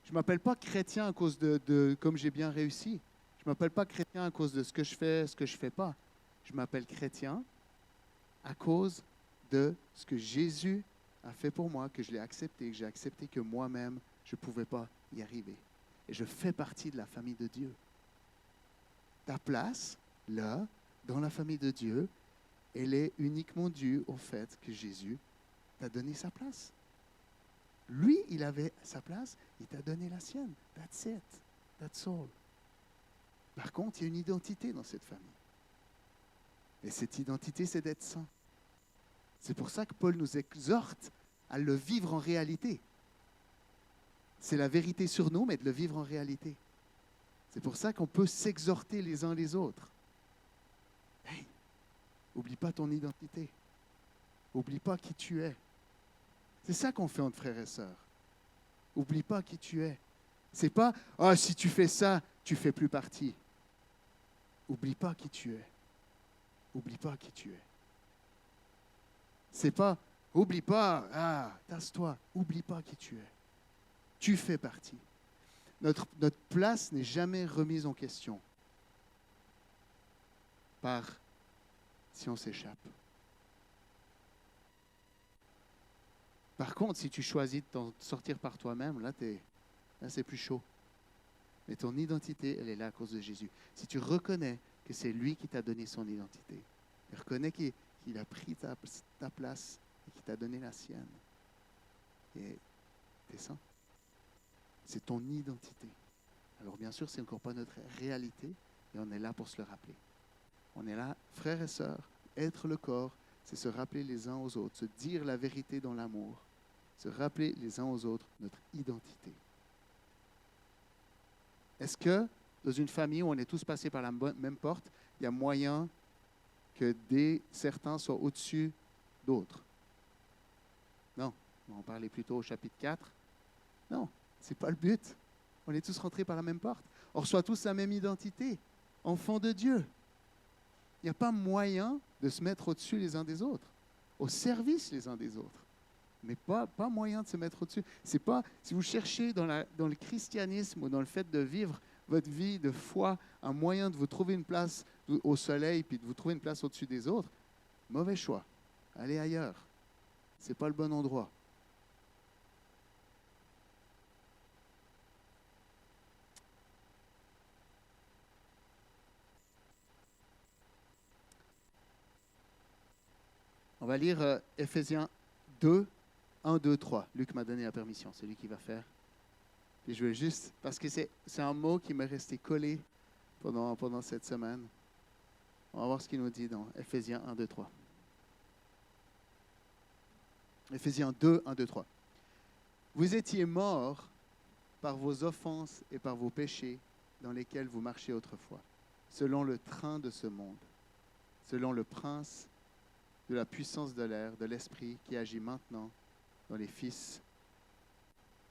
Je ne m'appelle pas chrétien à cause de comme j'ai bien réussi. Je ne m'appelle pas chrétien à cause de ce que je fais, ce que je ne fais pas. Je m'appelle chrétien à cause de ce que Jésus a fait pour moi, que je l'ai accepté, que j'ai accepté que moi-même, je ne pouvais pas y arriver. Et je fais partie de la famille de Dieu. Ta place, là, dans la famille de Dieu, elle est uniquement due au fait que Jésus t'a donné sa place. Lui, il avait sa place, il t'a donné la sienne. That's it. That's all. Par contre, il y a une identité dans cette famille. Et cette identité, c'est d'être saint. C'est pour ça que Paul nous exhorte à le vivre en réalité. C'est la vérité sur nous, mais de le vivre en réalité. C'est pour ça qu'on peut s'exhorter les uns les autres. Hey, oublie pas ton identité. Oublie pas qui tu es. C'est ça qu'on fait entre frères et sœurs. Oublie pas qui tu es. C'est pas « Ah, si tu fais ça, tu fais plus partie. » Oublie pas qui tu es. Oublie pas qui tu es. C'est pas « Oublie pas, tasse-toi. » Oublie pas qui tu es. Tu fais partie. Notre place n'est jamais remise en question par si on s'échappe. Par contre, si tu choisis de sortir par toi-même, là c'est plus chaud. Mais ton identité, elle est là à cause de Jésus. Si tu reconnais que c'est lui qui t'a donné son identité, et reconnais qu'il a pris ta place et qu'il t'a donné la sienne, et t'es ça. C'est ton identité. Alors bien sûr, c'est encore pas notre réalité, et on est là pour se le rappeler. On est là, frères et sœurs, être le corps, c'est se rappeler les uns aux autres, se dire la vérité dans l'amour, se rappeler les uns aux autres notre identité. Est-ce que dans une famille où on est tous passés par la même porte, il y a moyen que certains soient au-dessus d'autres? Non. On va en parler plutôt au chapitre 4. Non, ce n'est pas le but. On est tous rentrés par la même porte. On reçoit tous la même identité, enfants de Dieu. Il n'y a pas moyen de se mettre au-dessus les uns des autres, au service les uns des autres. Mais pas moyen de se mettre au-dessus. C'est pas, si vous cherchez dans le christianisme ou dans le fait de vivre votre vie de foi un moyen de vous trouver une place au soleil puis de vous trouver une place au-dessus des autres, mauvais choix. Allez ailleurs. Ce n'est pas le bon endroit. On va lire Éphésiens 2, 1, 2, 3. Luc m'a donné la permission, c'est lui qui va faire. Et je veux juste, parce que c'est un mot qui m'est resté collé pendant cette semaine. On va voir ce qu'il nous dit dans Éphésiens 1, 2, 3. Éphésiens 2, 1, 2, 3. Vous étiez morts par vos offenses et par vos péchés dans lesquels vous marchiez autrefois, selon le train de ce monde, selon le prince de la puissance de l'air, de l'esprit qui agit maintenant dans les fils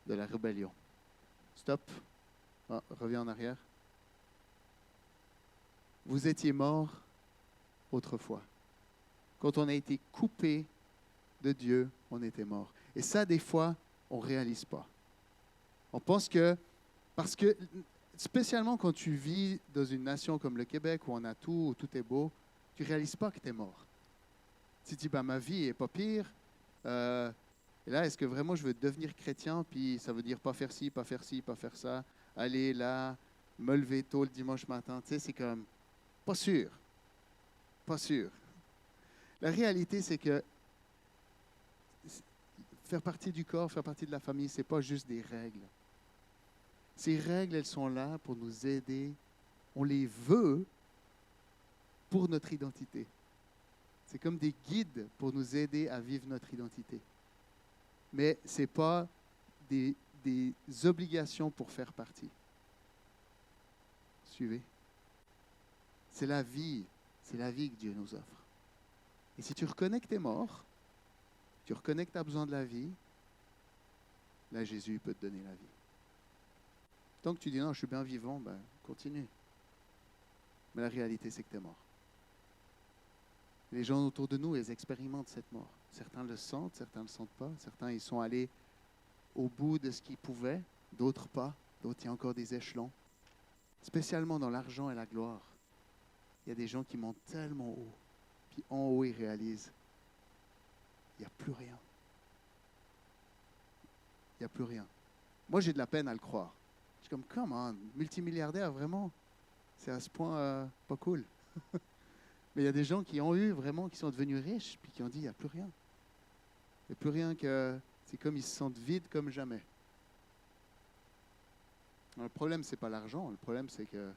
de la rébellion. Stop. Reviens en arrière. Vous étiez morts autrefois. Quand on a été coupé de Dieu, on était mort. Et ça, des fois, on ne réalise pas. On pense que, parce que, spécialement quand tu vis dans une nation comme le Québec, où on a tout, où tout est beau, tu ne réalises pas que tu es mort. Tu te dis, ma vie n'est pas pire. Et là, est-ce que vraiment je veux devenir chrétien, puis ça veut dire pas faire ci, pas faire ci, pas faire ça, aller là, me lever tôt le dimanche matin. Tu sais, c'est comme, pas sûr. Pas sûr. La réalité, c'est que faire partie du corps, faire partie de la famille, ce n'est pas juste des règles. Ces règles, elles sont là pour nous aider. On les veut pour notre identité. C'est comme des guides pour nous aider à vivre notre identité. Mais ce n'est pas des obligations pour faire partie. Suivez. C'est la vie que Dieu nous offre. Et si tu reconnais que tu es mort, tu reconnais que tu as besoin de la vie, là, Jésus peut te donner la vie. Tant que tu dis non, je suis bien vivant, continue. Mais la réalité, c'est que tu es mort. Les gens autour de nous, ils expérimentent cette mort. Certains le sentent, certains ne le sentent pas. Certains, ils sont allés au bout de ce qu'ils pouvaient, d'autres pas. D'autres, il y a encore des échelons. Spécialement dans l'argent et la gloire. Il y a des gens qui montent tellement haut. Puis en haut, ils réalisent, il n'y a plus rien. Il n'y a plus rien. Moi, j'ai de la peine à le croire. Je suis comme, come on, multimilliardaire, vraiment? C'est à ce point pas cool. Mais il y a des gens qui ont eu vraiment, qui sont devenus riches, puis qui ont dit, il n'y a plus rien. Il n'y a plus rien que... C'est comme ils se sentent vides comme jamais. Alors, le problème, ce n'est pas l'argent. Le problème, c'est que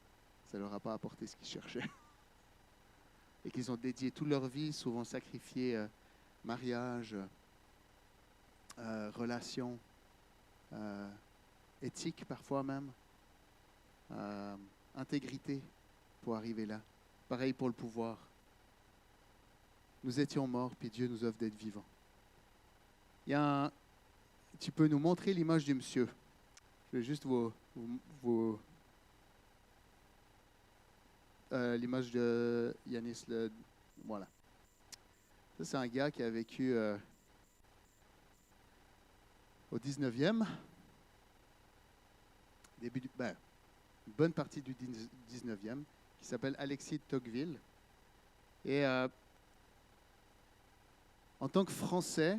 ça ne leur a pas apporté ce qu'ils cherchaient. Et qu'ils ont dédié toute leur vie, souvent sacrifié mariage, relations, éthique parfois même, intégrité pour arriver là. Pareil pour le pouvoir. Nous étions morts, puis Dieu nous offre d'être vivants. Tu peux nous montrer l'image du monsieur. Je vais juste l'image de Yanis. Voilà. Ça, c'est un gars qui a vécu au 19e, une bonne partie du 19e, qui s'appelle Alexis de Tocqueville. Et en tant que Français,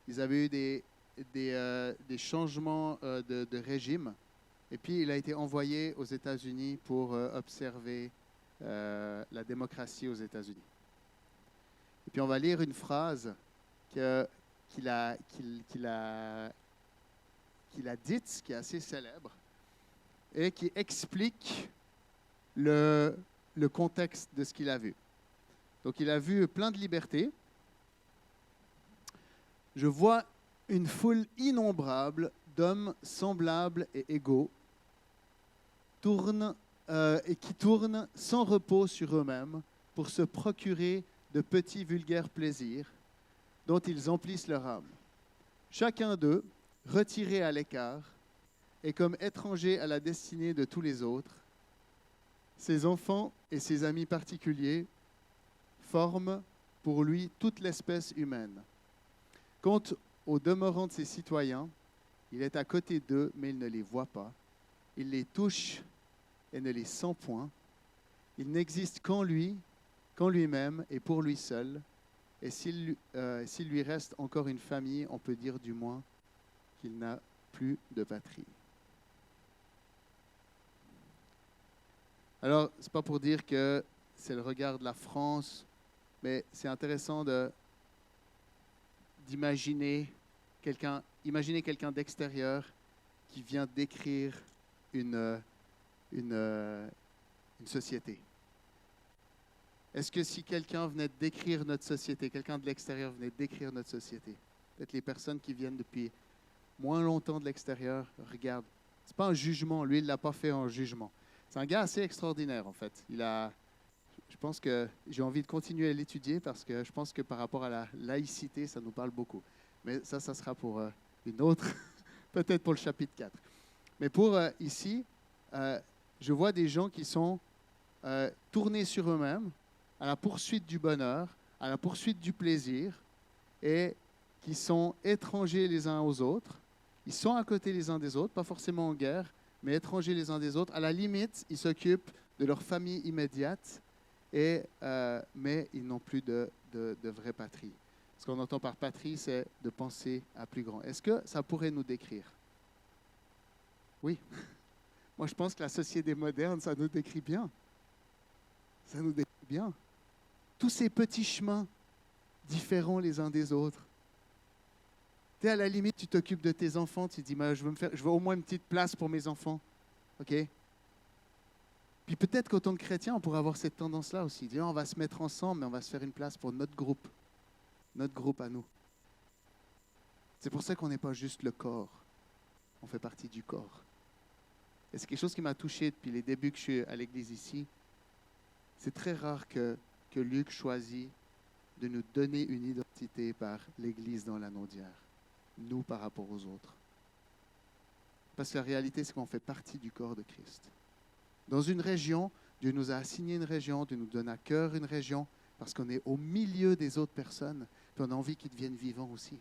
ils avaient eu des changements de régime Et puis, il a été envoyé aux États-Unis pour observer la démocratie aux États-Unis. Et puis, on va lire une phrase qu'il a dite, qui est assez célèbre, et qui explique le contexte de ce qu'il a vu. Donc, il a vu plein de libertés. Je vois une foule innombrable d'hommes semblables et égaux qui tournent sans repos sur eux-mêmes pour se procurer de petits vulgaires plaisirs dont ils emplissent leur âme. Chacun d'eux, retiré à l'écart, est comme étranger à la destinée de tous les autres. Ses enfants et ses amis particuliers forment pour lui toute l'espèce humaine. Quant aux demeurants de ses citoyens, il est à côté d'eux, mais il ne les voit pas. Il les touche et ne les sent point. Il n'existe qu'en lui-même et pour lui seul. Et s'il lui reste encore une famille, on peut dire du moins qu'il n'a plus de patrie. Alors, ce n'est pas pour dire que c'est le regard de la France, mais c'est intéressant d'imaginer quelqu'un d'extérieur qui vient décrire une société. Est-ce que si quelqu'un venait décrire notre société, quelqu'un de l'extérieur venait décrire notre société, peut-être les personnes qui viennent depuis moins longtemps de l'extérieur, regardent. Ce n'est pas un jugement, lui, il ne l'a pas fait en jugement. C'est un gars assez extraordinaire, en fait. Je pense que j'ai envie de continuer à l'étudier parce que je pense que par rapport à la laïcité, ça nous parle beaucoup. Mais ça sera pour une autre, peut-être pour le chapitre 4. Mais pour ici, je vois des gens qui sont tournés sur eux-mêmes, à la poursuite du bonheur, à la poursuite du plaisir, et qui sont étrangers les uns aux autres. Ils sont à côté les uns des autres, pas forcément en guerre, mais étrangers les uns des autres. À la limite, ils s'occupent de leur famille immédiate, mais ils n'ont plus de vraie patrie. Ce qu'on entend par patrie, c'est de penser à plus grand. Est-ce que ça pourrait nous décrire? Oui. Moi, je pense que la société moderne, ça nous décrit bien. Ça nous décrit bien. Tous ces petits chemins différents les uns des autres. Tu sais, à la limite, tu t'occupes de tes enfants, tu te dis, je veux au moins une petite place pour mes enfants. OK? Puis peut-être qu'en tant que chrétien, on pourrait avoir cette tendance-là aussi. Dire, on va se mettre ensemble, mais on va se faire une place pour notre groupe à nous. C'est pour ça qu'on n'est pas juste le corps. On fait partie du corps. Et c'est quelque chose qui m'a touché depuis les débuts que je suis à l'église ici. C'est très rare que Luc choisit de nous donner une identité par l'église dans la Naudière, nous par rapport aux autres. Parce que la réalité, c'est qu'on fait partie du corps de Christ. Dans une région, Dieu nous a assigné une région, Dieu nous donne à cœur une région, parce qu'on est au milieu des autres personnes, puis on a envie qu'ils deviennent vivants aussi.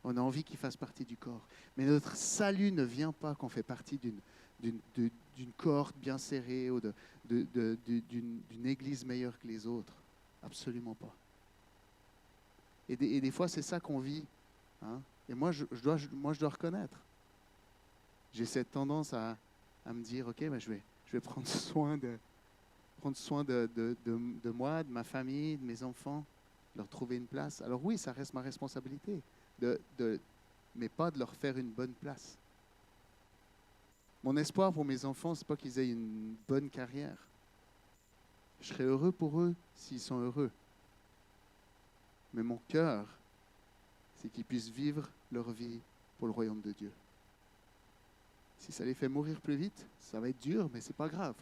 On a envie qu'ils fassent partie du corps. Mais notre salut ne vient pas qu'on fait partie d'une cohorte bien serrée ou d'une église meilleure que les autres. Absolument pas. Et des fois, c'est ça qu'on vit. Hein? Et moi, je dois reconnaître. J'ai cette tendance à me dire, OK, mais je vais prendre soin de moi, de ma famille, de mes enfants, leur trouver une place. Alors oui, ça reste ma responsabilité, mais pas de leur faire une bonne place. Mon espoir pour mes enfants, ce n'est pas qu'ils aient une bonne carrière. Je serais heureux pour eux s'ils sont heureux. Mais mon cœur, c'est qu'ils puissent vivre leur vie pour le royaume de Dieu. Si ça les fait mourir plus vite, ça va être dur, mais ce n'est pas grave.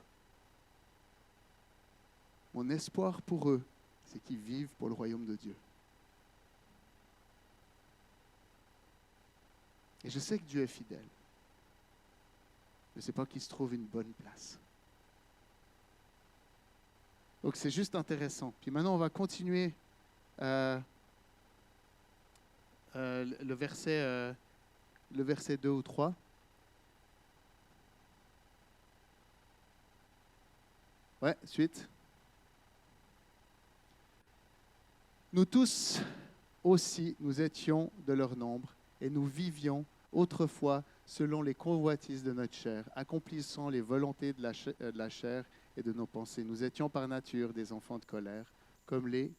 Mon espoir pour eux, c'est qu'ils vivent pour le royaume de Dieu. Et je sais que Dieu est fidèle. Je ne sais pas qu'il se trouve une bonne place. Donc c'est juste intéressant. Puis maintenant, on va continuer le verset 2 ou 3. Ouais, suite. Nous tous aussi, nous étions de leur nombre et nous vivions autrefois selon les convoitises de notre chair, accomplissant les volontés de la chair et de nos pensées. Nous étions par nature des enfants de colère, comme les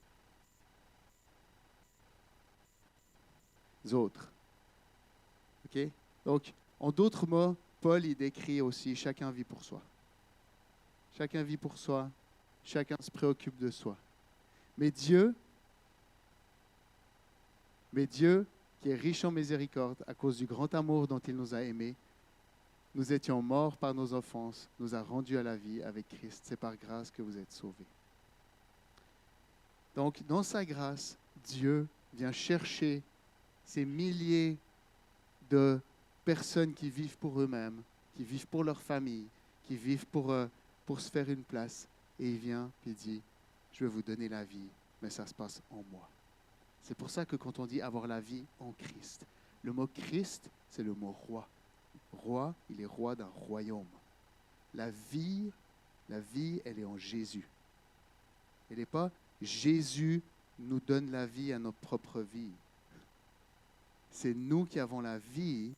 autres. OK? Donc, en d'autres mots, Paul, il décrit aussi chacun vit pour soi. Chacun vit pour soi, chacun se préoccupe de soi. Mais Dieu, qui est riche en miséricorde, à cause du grand amour dont il nous a aimés, nous étions morts par nos offenses, nous a rendus à la vie avec Christ. C'est par grâce que vous êtes sauvés. Donc, dans sa grâce, Dieu vient chercher ces milliers de personnes qui vivent pour eux-mêmes, qui vivent pour leur famille, qui vivent pour se faire une place. Et il vient et dit, je vais vous donner la vie, mais ça se passe en moi. C'est pour ça que quand on dit avoir la vie en Christ, le mot Christ, c'est le mot roi. Roi, il est roi d'un royaume. La vie, elle est en Jésus. Elle n'est pas Jésus nous donne la vie à notre propre vie. C'est nous qui avons la vie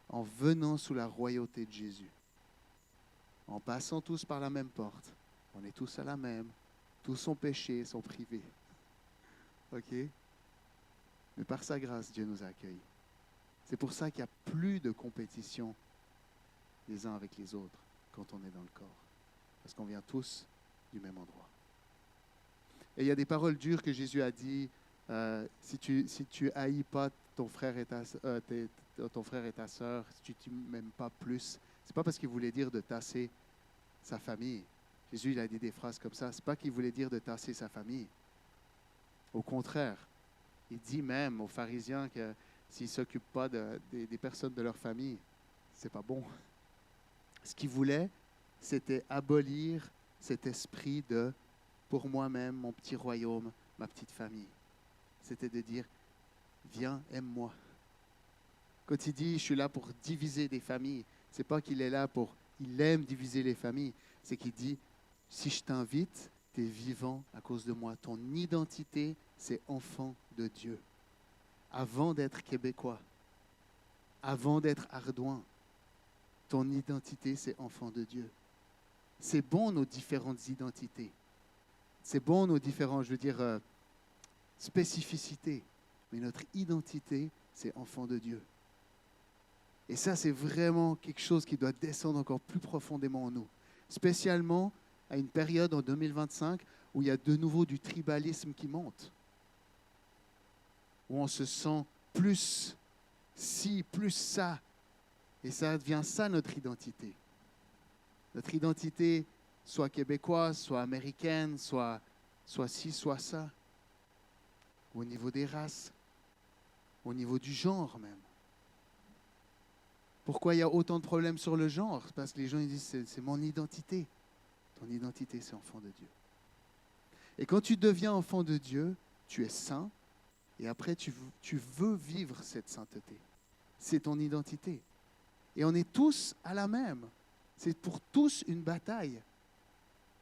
en venant sous la royauté de Jésus. En passant tous par la même porte. On est tous à la même. Tous sont péchés, sont privés. OK? Mais par sa grâce, Dieu nous a accueillis. C'est pour ça qu'il n'y a plus de compétition les uns avec les autres quand on est dans le corps. Parce qu'on vient tous du même endroit. Et il y a des paroles dures que Jésus a dit, si tu haïs pas ton frère et ta sœur, si tu ne m'aimes pas plus, c'est pas parce qu'il voulait dire de tasser sa famille. Jésus, il a dit des phrases comme ça. C'est pas qu'il voulait dire de tasser sa famille. Au contraire, il dit même aux pharisiens que s'ils ne s'occupent pas des personnes de leur famille, c'est pas bon. Ce qu'il voulait, c'était abolir cet esprit de pour moi-même, mon petit royaume, ma petite famille. C'était de dire, viens, aime-moi. Quand il dit, je suis là pour diviser des familles, c'est pas qu'il est là pour, il aime diviser les familles, c'est qu'il dit, si je t'invite, tu es vivant à cause de moi. Ton identité, c'est enfant de Dieu. Avant d'être québécois, avant d'être ardouin, ton identité, c'est enfant de Dieu. C'est bon nos différentes identités. C'est bon nos différentes, spécificités. Mais notre identité, c'est enfant de Dieu. Et ça, c'est vraiment quelque chose qui doit descendre encore plus profondément en nous. Spécialement à une période en 2025 où il y a de nouveau du tribalisme qui monte. Où on se sent plus ci, plus ça. Et ça devient ça notre identité. Notre identité, soit québécoise, soit américaine, soit ci, soit ça. Au niveau des races, au niveau du genre même. Pourquoi il y a autant de problèmes sur le genre? Parce que les gens ils disent c'est mon identité. Ton identité, c'est enfant de Dieu. Et quand tu deviens enfant de Dieu, tu es saint et après tu veux vivre cette sainteté. C'est ton identité. Et on est tous à la même. C'est pour tous une bataille.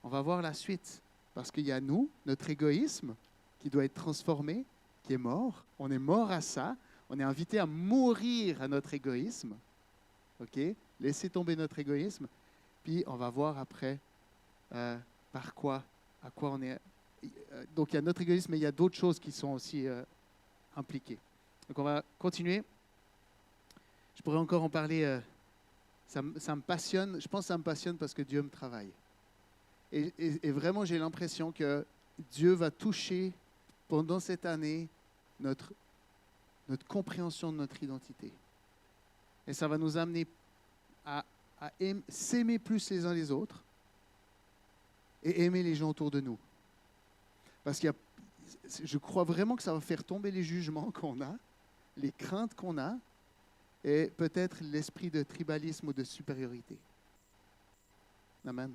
On va voir la suite. Parce qu'il y a nous, notre égoïsme, qui doit être transformé, qui est mort. On est mort à ça. On est invité à mourir à notre égoïsme. OK? Laissez tomber notre égoïsme. Puis on va voir après à quoi on est. Donc il y a notre égoïsme, mais il y a d'autres choses qui sont aussi impliquées. Donc on va continuer. Je pourrais encore en parler. Ça me passionne. Je pense que ça me passionne parce que Dieu me travaille. Et vraiment, j'ai l'impression que Dieu va toucher pendant cette année notre compréhension de notre identité. Et ça va nous amener à s'aimer plus les uns les autres et aimer les gens autour de nous. Parce que je crois vraiment que ça va faire tomber les jugements qu'on a, les craintes qu'on a, et peut-être l'esprit de tribalisme ou de supériorité. Amen.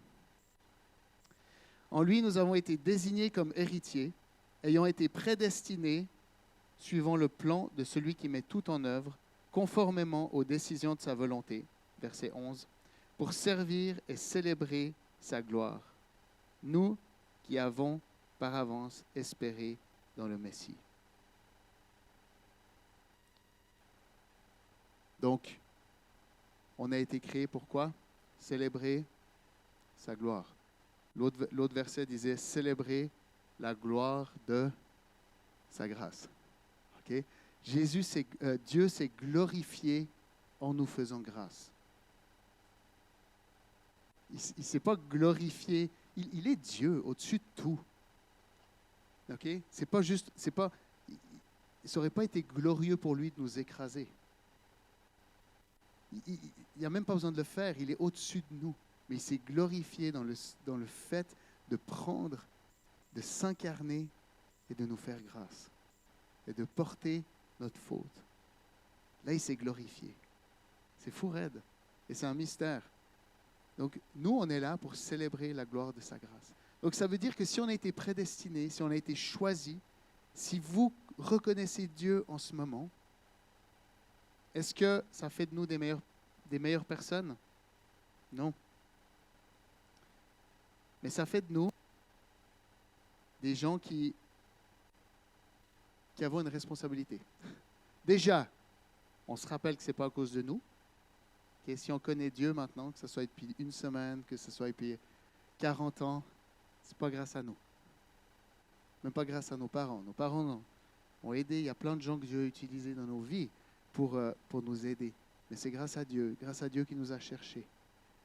En lui, nous avons été désignés comme héritiers, ayant été prédestinés, suivant le plan de celui qui met tout en œuvre, conformément aux décisions de sa volonté, verset 11, pour servir et célébrer sa gloire. Nous qui avons par avance espéré dans le Messie. Donc, On a été créé pour quoi? Célébrer sa gloire. L'autre verset disait célébrer la gloire de sa grâce. Okay? Dieu s'est glorifié en nous faisant grâce. Il ne s'est pas glorifié. Il est Dieu au-dessus de tout. Okay? Ça n'aurait pas été glorieux pour lui de nous écraser. Il n'y a même pas besoin de le faire. Il est au-dessus de nous. Mais il s'est glorifié dans le fait de prendre, de s'incarner et de nous faire grâce. Et de porter notre faute. Là, il s'est glorifié. C'est fou raide. Et c'est un mystère. Donc, nous, on est là pour célébrer la gloire de sa grâce. Donc, ça veut dire que si on a été prédestiné, si on a été choisi, si vous reconnaissez Dieu en ce moment, est-ce que ça fait de nous des meilleures personnes? Non. Mais ça fait de nous des gens qui avons une responsabilité. Déjà, on se rappelle que ce n'est pas à cause de nous. Okay, si on connaît Dieu maintenant, que ce soit depuis une semaine, que ce soit depuis 40 ans, ce n'est pas grâce à nous. Même pas grâce à nos parents. Nos parents ont aidé. Il y a plein de gens que Dieu a utilisés dans nos vies pour nous aider. Mais c'est grâce à Dieu qui nous a cherchés.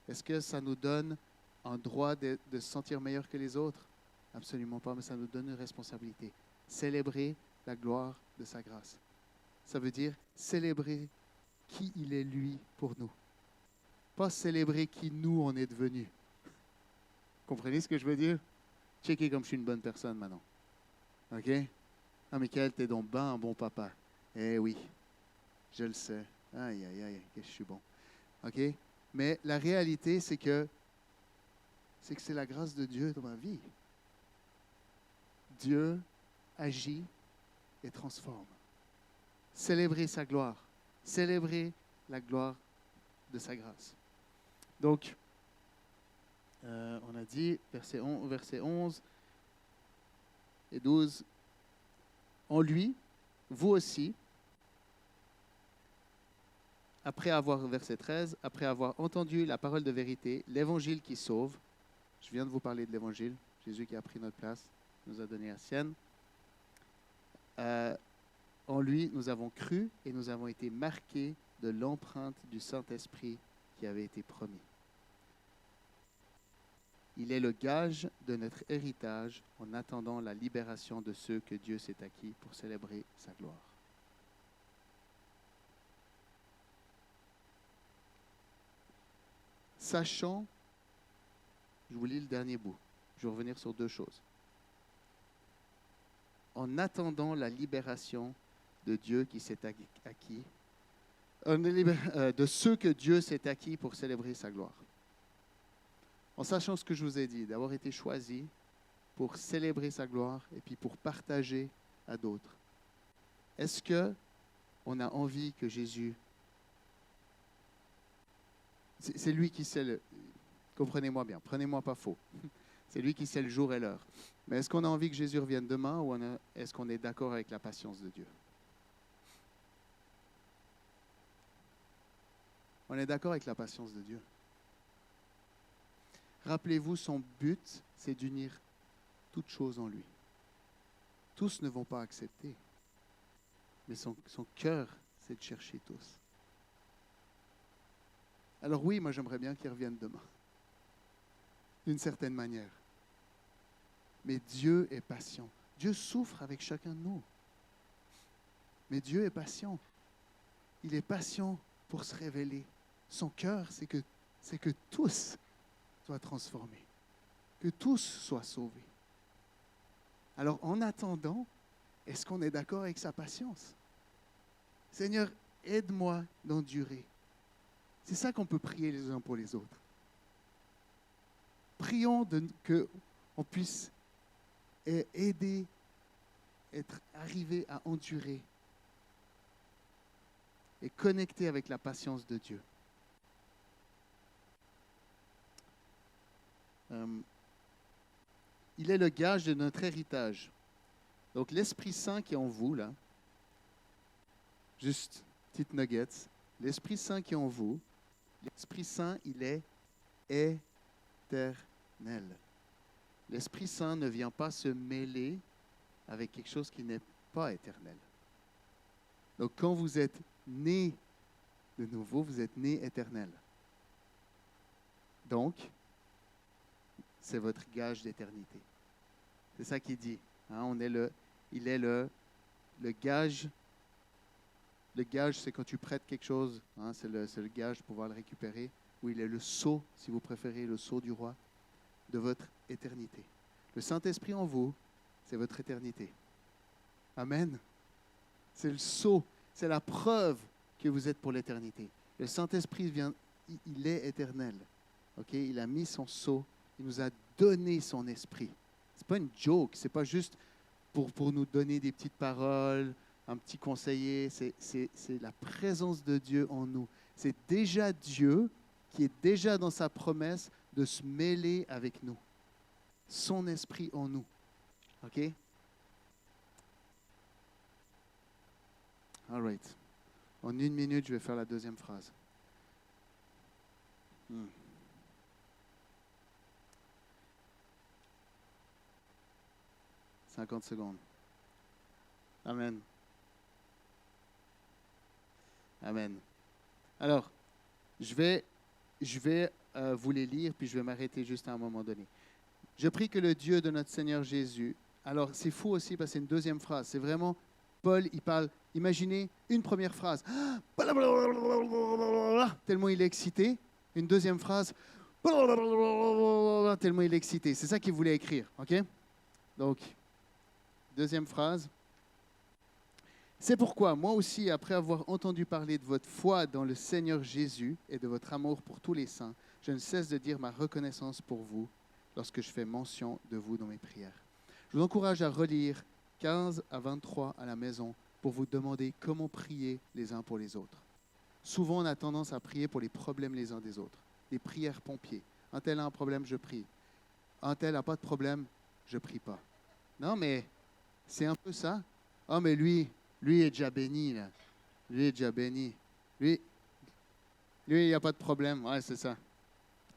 Est-ce que ça nous donne un droit de se sentir meilleur que les autres? Absolument pas, mais ça nous donne une responsabilité. Célébrer la gloire de sa grâce. Ça veut dire célébrer qui il est lui pour nous. Pas célébrer qui nous on est devenus. Comprenez ce que je veux dire? Checkez comme je suis une bonne personne maintenant. OK? Ah, Michael, t'es donc ben un bon papa. Eh oui, je le sais. Aïe, aïe, aïe, que je suis bon. OK? Mais la réalité, c'est que c'est la grâce de Dieu dans ma vie. Dieu agit et transforme. Célébrer sa gloire. Célébrer la gloire de sa grâce. Donc, on a dit, verset 11 et 12, en lui, vous aussi, verset 13, après avoir entendu la parole de vérité, l'évangile qui sauve, je viens de vous parler de l'évangile, Jésus qui a pris notre place, nous a donné la sienne, en lui, nous avons cru et nous avons été marqués de l'empreinte du Saint-Esprit qui avait été promis. Il est le gage de notre héritage en attendant la libération de ceux que Dieu s'est acquis pour célébrer sa gloire. Sachant, je vous lis le dernier bout, je vais revenir sur deux choses. En attendant la libération de Dieu qui s'est acquis, de ceux que Dieu s'est acquis pour célébrer sa gloire. En sachant ce que je vous ai dit, d'avoir été choisi pour célébrer sa gloire et puis pour partager à d'autres. Est-ce qu'on a envie que Jésus... C'est lui qui sait le... Comprenez-moi bien, prenez-moi pas faux. C'est lui qui sait le jour et l'heure. Mais est-ce qu'on a envie que Jésus revienne demain ou est-ce qu'on est d'accord avec la patience de Dieu? On est d'accord avec la patience de Dieu. Rappelez-vous, son but, c'est d'unir toutes choses en lui. Tous ne vont pas accepter, mais son cœur, c'est de chercher tous. Alors oui, moi j'aimerais bien qu'il revienne demain, d'une certaine manière. Mais Dieu est patient. Dieu souffre avec chacun de nous. Mais Dieu est patient. Il est patient pour se révéler. Son cœur, c'est que tous soient transformés, que tous soient sauvés. Alors, en attendant, est-ce qu'on est d'accord avec sa patience? Seigneur, aide-moi d'endurer. C'est ça qu'on peut prier les uns pour les autres. Prions qu'on puisse aider, arriver à endurer et connecter avec la patience de Dieu. Il est le gage de notre héritage. Donc, l'Esprit Saint qui est en vous, là, juste petite nuggets, l'Esprit Saint qui est en vous, L'Esprit Saint, il est éternel. L'Esprit Saint ne vient pas se mêler avec quelque chose qui n'est pas éternel. Donc, quand vous êtes né de nouveau, vous êtes né éternel. Donc, c'est votre gage d'éternité. C'est ça qu'il dit. Hein, il est le gage. Le gage, c'est quand tu prêtes quelque chose. Hein, c'est le gage pour pouvoir le récupérer. Ou il est le sceau, si vous préférez, le sceau du roi, de votre éternité. Le Saint-Esprit en vous, c'est votre éternité. Amen. C'est le sceau, c'est la preuve que vous êtes pour l'éternité. Le Saint-Esprit il est éternel. Okay? Il a mis son sceau, il nous a donné son esprit. Ce n'est pas une joke, ce n'est pas juste pour nous donner des petites paroles, un petit conseiller. C'est la présence de Dieu en nous. C'est déjà Dieu qui est déjà dans sa promesse de se mêler avec nous. Son esprit en nous. OK? All right. En 1 minute, je vais faire la deuxième phrase. 50 secondes. Amen. Amen. Alors, je vais vous les lire, puis je vais m'arrêter juste à un moment donné. Je prie que le Dieu de notre Seigneur Jésus... Alors, c'est fou aussi parce que c'est une deuxième phrase. C'est vraiment... Paul, il parle... Imaginez une première phrase. Tellement il est excité. Une deuxième phrase. Tellement il est excité. C'est ça qu'il voulait écrire. OK? Donc, deuxième phrase. C'est pourquoi, moi aussi, après avoir entendu parler de votre foi dans le Seigneur Jésus et de votre amour pour tous les saints, je ne cesse de dire ma reconnaissance pour vous lorsque je fais mention de vous dans mes prières. Je vous encourage à relire 15 à 23 à la maison pour vous demander comment prier les uns pour les autres. Souvent, on a tendance à prier pour les problèmes les uns des autres. Des prières pompiers. Un tel a un problème, je prie. Un tel n'a pas de problème, je ne prie pas. Non, mais c'est un peu ça. Oh, mais lui est déjà béni, là. Lui est déjà béni. Lui, il n'y a pas de problème. Ouais, c'est ça.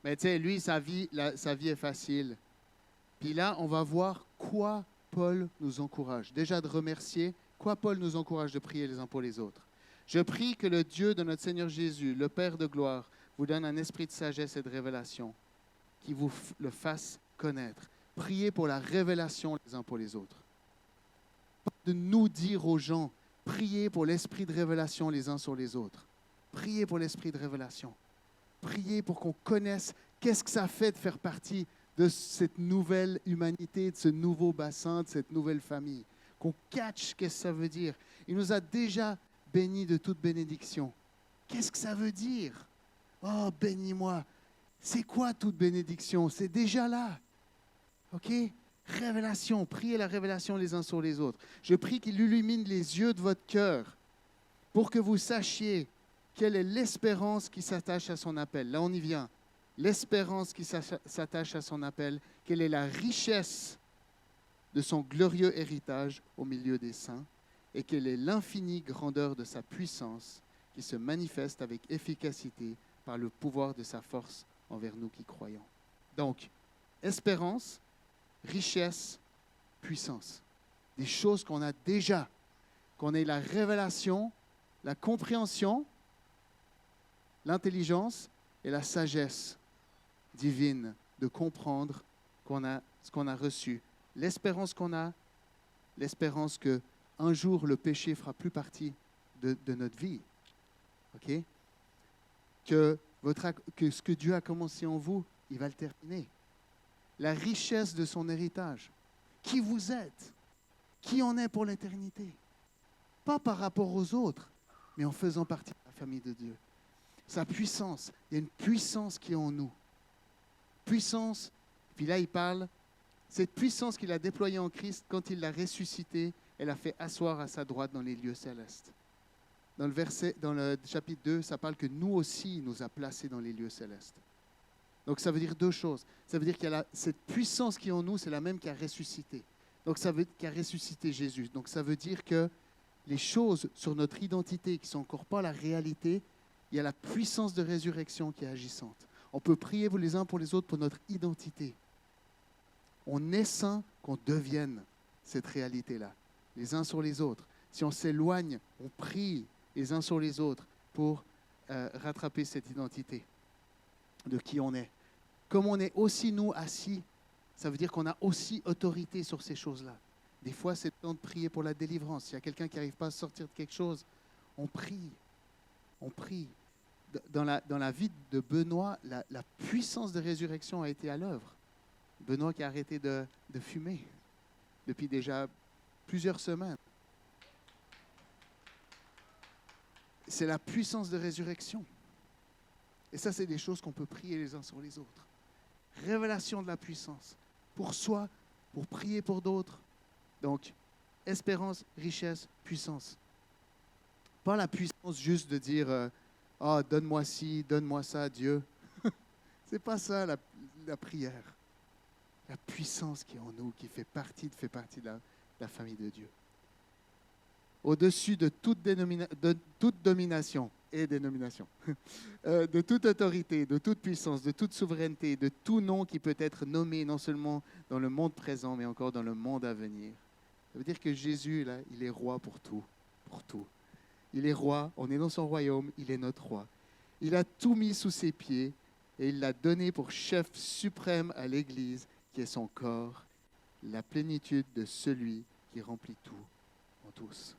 Mais tu sais, lui, sa vie est facile. Puis là, on va voir quoi Paul nous encourage. Déjà de remercier, quoi Paul nous encourage de prier les uns pour les autres. Je prie que le Dieu de notre Seigneur Jésus, le Père de gloire, vous donne un esprit de sagesse et de révélation qui vous le fasse connaître. Priez pour la révélation les uns pour les autres. Pas de nous dire aux gens, priez pour l'esprit de révélation les uns sur les autres. Priez pour l'esprit de révélation. Priez pour qu'on connaisse qu'est-ce que ça fait de faire partie de cette nouvelle humanité, de ce nouveau bassin, de cette nouvelle famille. Qu'on catch qu'est-ce que ça veut dire. Il nous a déjà bénis de toute bénédiction. Qu'est-ce que ça veut dire? Oh, bénis-moi. C'est quoi toute bénédiction? C'est déjà là. OK? Révélation. Priez la révélation les uns sur les autres. Je prie qu'il illumine les yeux de votre cœur pour que vous sachiez quelle est l'espérance qui s'attache à son appel. Là, on y vient. L'espérance qui s'attache à son appel. Quelle est la richesse de son glorieux héritage au milieu des saints et quelle est l'infinie grandeur de sa puissance qui se manifeste avec efficacité par le pouvoir de sa force envers nous qui croyons. Donc, espérance, richesse, puissance. Des choses qu'on a déjà, qu'on ait la révélation, la compréhension, l'intelligence et la sagesse divine de comprendre ce qu'on a reçu. L'espérance qu'on a, l'espérance qu'un jour le péché ne fera plus partie de notre vie. OK? Que ce que Dieu a commencé en vous, il va le terminer. La richesse de son héritage. Qui vous êtes? Qui en est pour l'éternité? Pas par rapport aux autres, mais en faisant partie de la famille de Dieu. Sa puissance, il y a une puissance qui est en nous. Puissance, puis là il parle, cette puissance qu'il a déployée en Christ, quand il l'a ressuscité, elle a fait asseoir à sa droite dans les lieux célestes. Dans le chapitre 2, ça parle que nous aussi, il nous a placés dans les lieux célestes. Donc ça veut dire deux choses. Ça veut dire qu'il y a cette puissance qui est en nous, c'est la même qui a ressuscité. Donc ça veut dire qu'il a ressuscité Jésus. Donc ça veut dire que les choses sur notre identité qui ne sont encore pas la réalité, il y a la puissance de résurrection qui est agissante. On peut prier les uns pour les autres pour notre identité. On est saint qu'on devienne cette réalité-là, les uns sur les autres. Si on s'éloigne, on prie les uns sur les autres pour rattraper cette identité de qui on est. Comme on est aussi, nous, assis, ça veut dire qu'on a aussi autorité sur ces choses-là. Des fois, c'est le temps de prier pour la délivrance. S'il y a quelqu'un qui n'arrive pas à sortir de quelque chose, on prie. On prie. Dans la vie de Benoît, la puissance de résurrection a été à l'œuvre. Benoît qui a arrêté de fumer depuis déjà plusieurs semaines. C'est la puissance de résurrection. Et ça, c'est des choses qu'on peut prier les uns sur les autres. Révélation de la puissance. Pour soi, pour prier pour d'autres. Donc, espérance, richesse, puissance. Pas la puissance juste de dire « Ah, donne-moi ci, donne-moi ça, Dieu. » C'est pas ça la prière. La puissance qui est en nous, qui fait partie de la famille de Dieu. Au-dessus de toute domination et dénomination, de toute autorité, de toute puissance, de toute souveraineté, de tout nom qui peut être nommé non seulement dans le monde présent, mais encore dans le monde à venir. Ça veut dire que Jésus, là, il est roi pour tout, pour tout. Il est roi, on est dans son royaume, il est notre roi. Il a tout mis sous ses pieds et il l'a donné pour chef suprême à l'Église, qui est son corps, la plénitude de celui qui remplit tout en tous.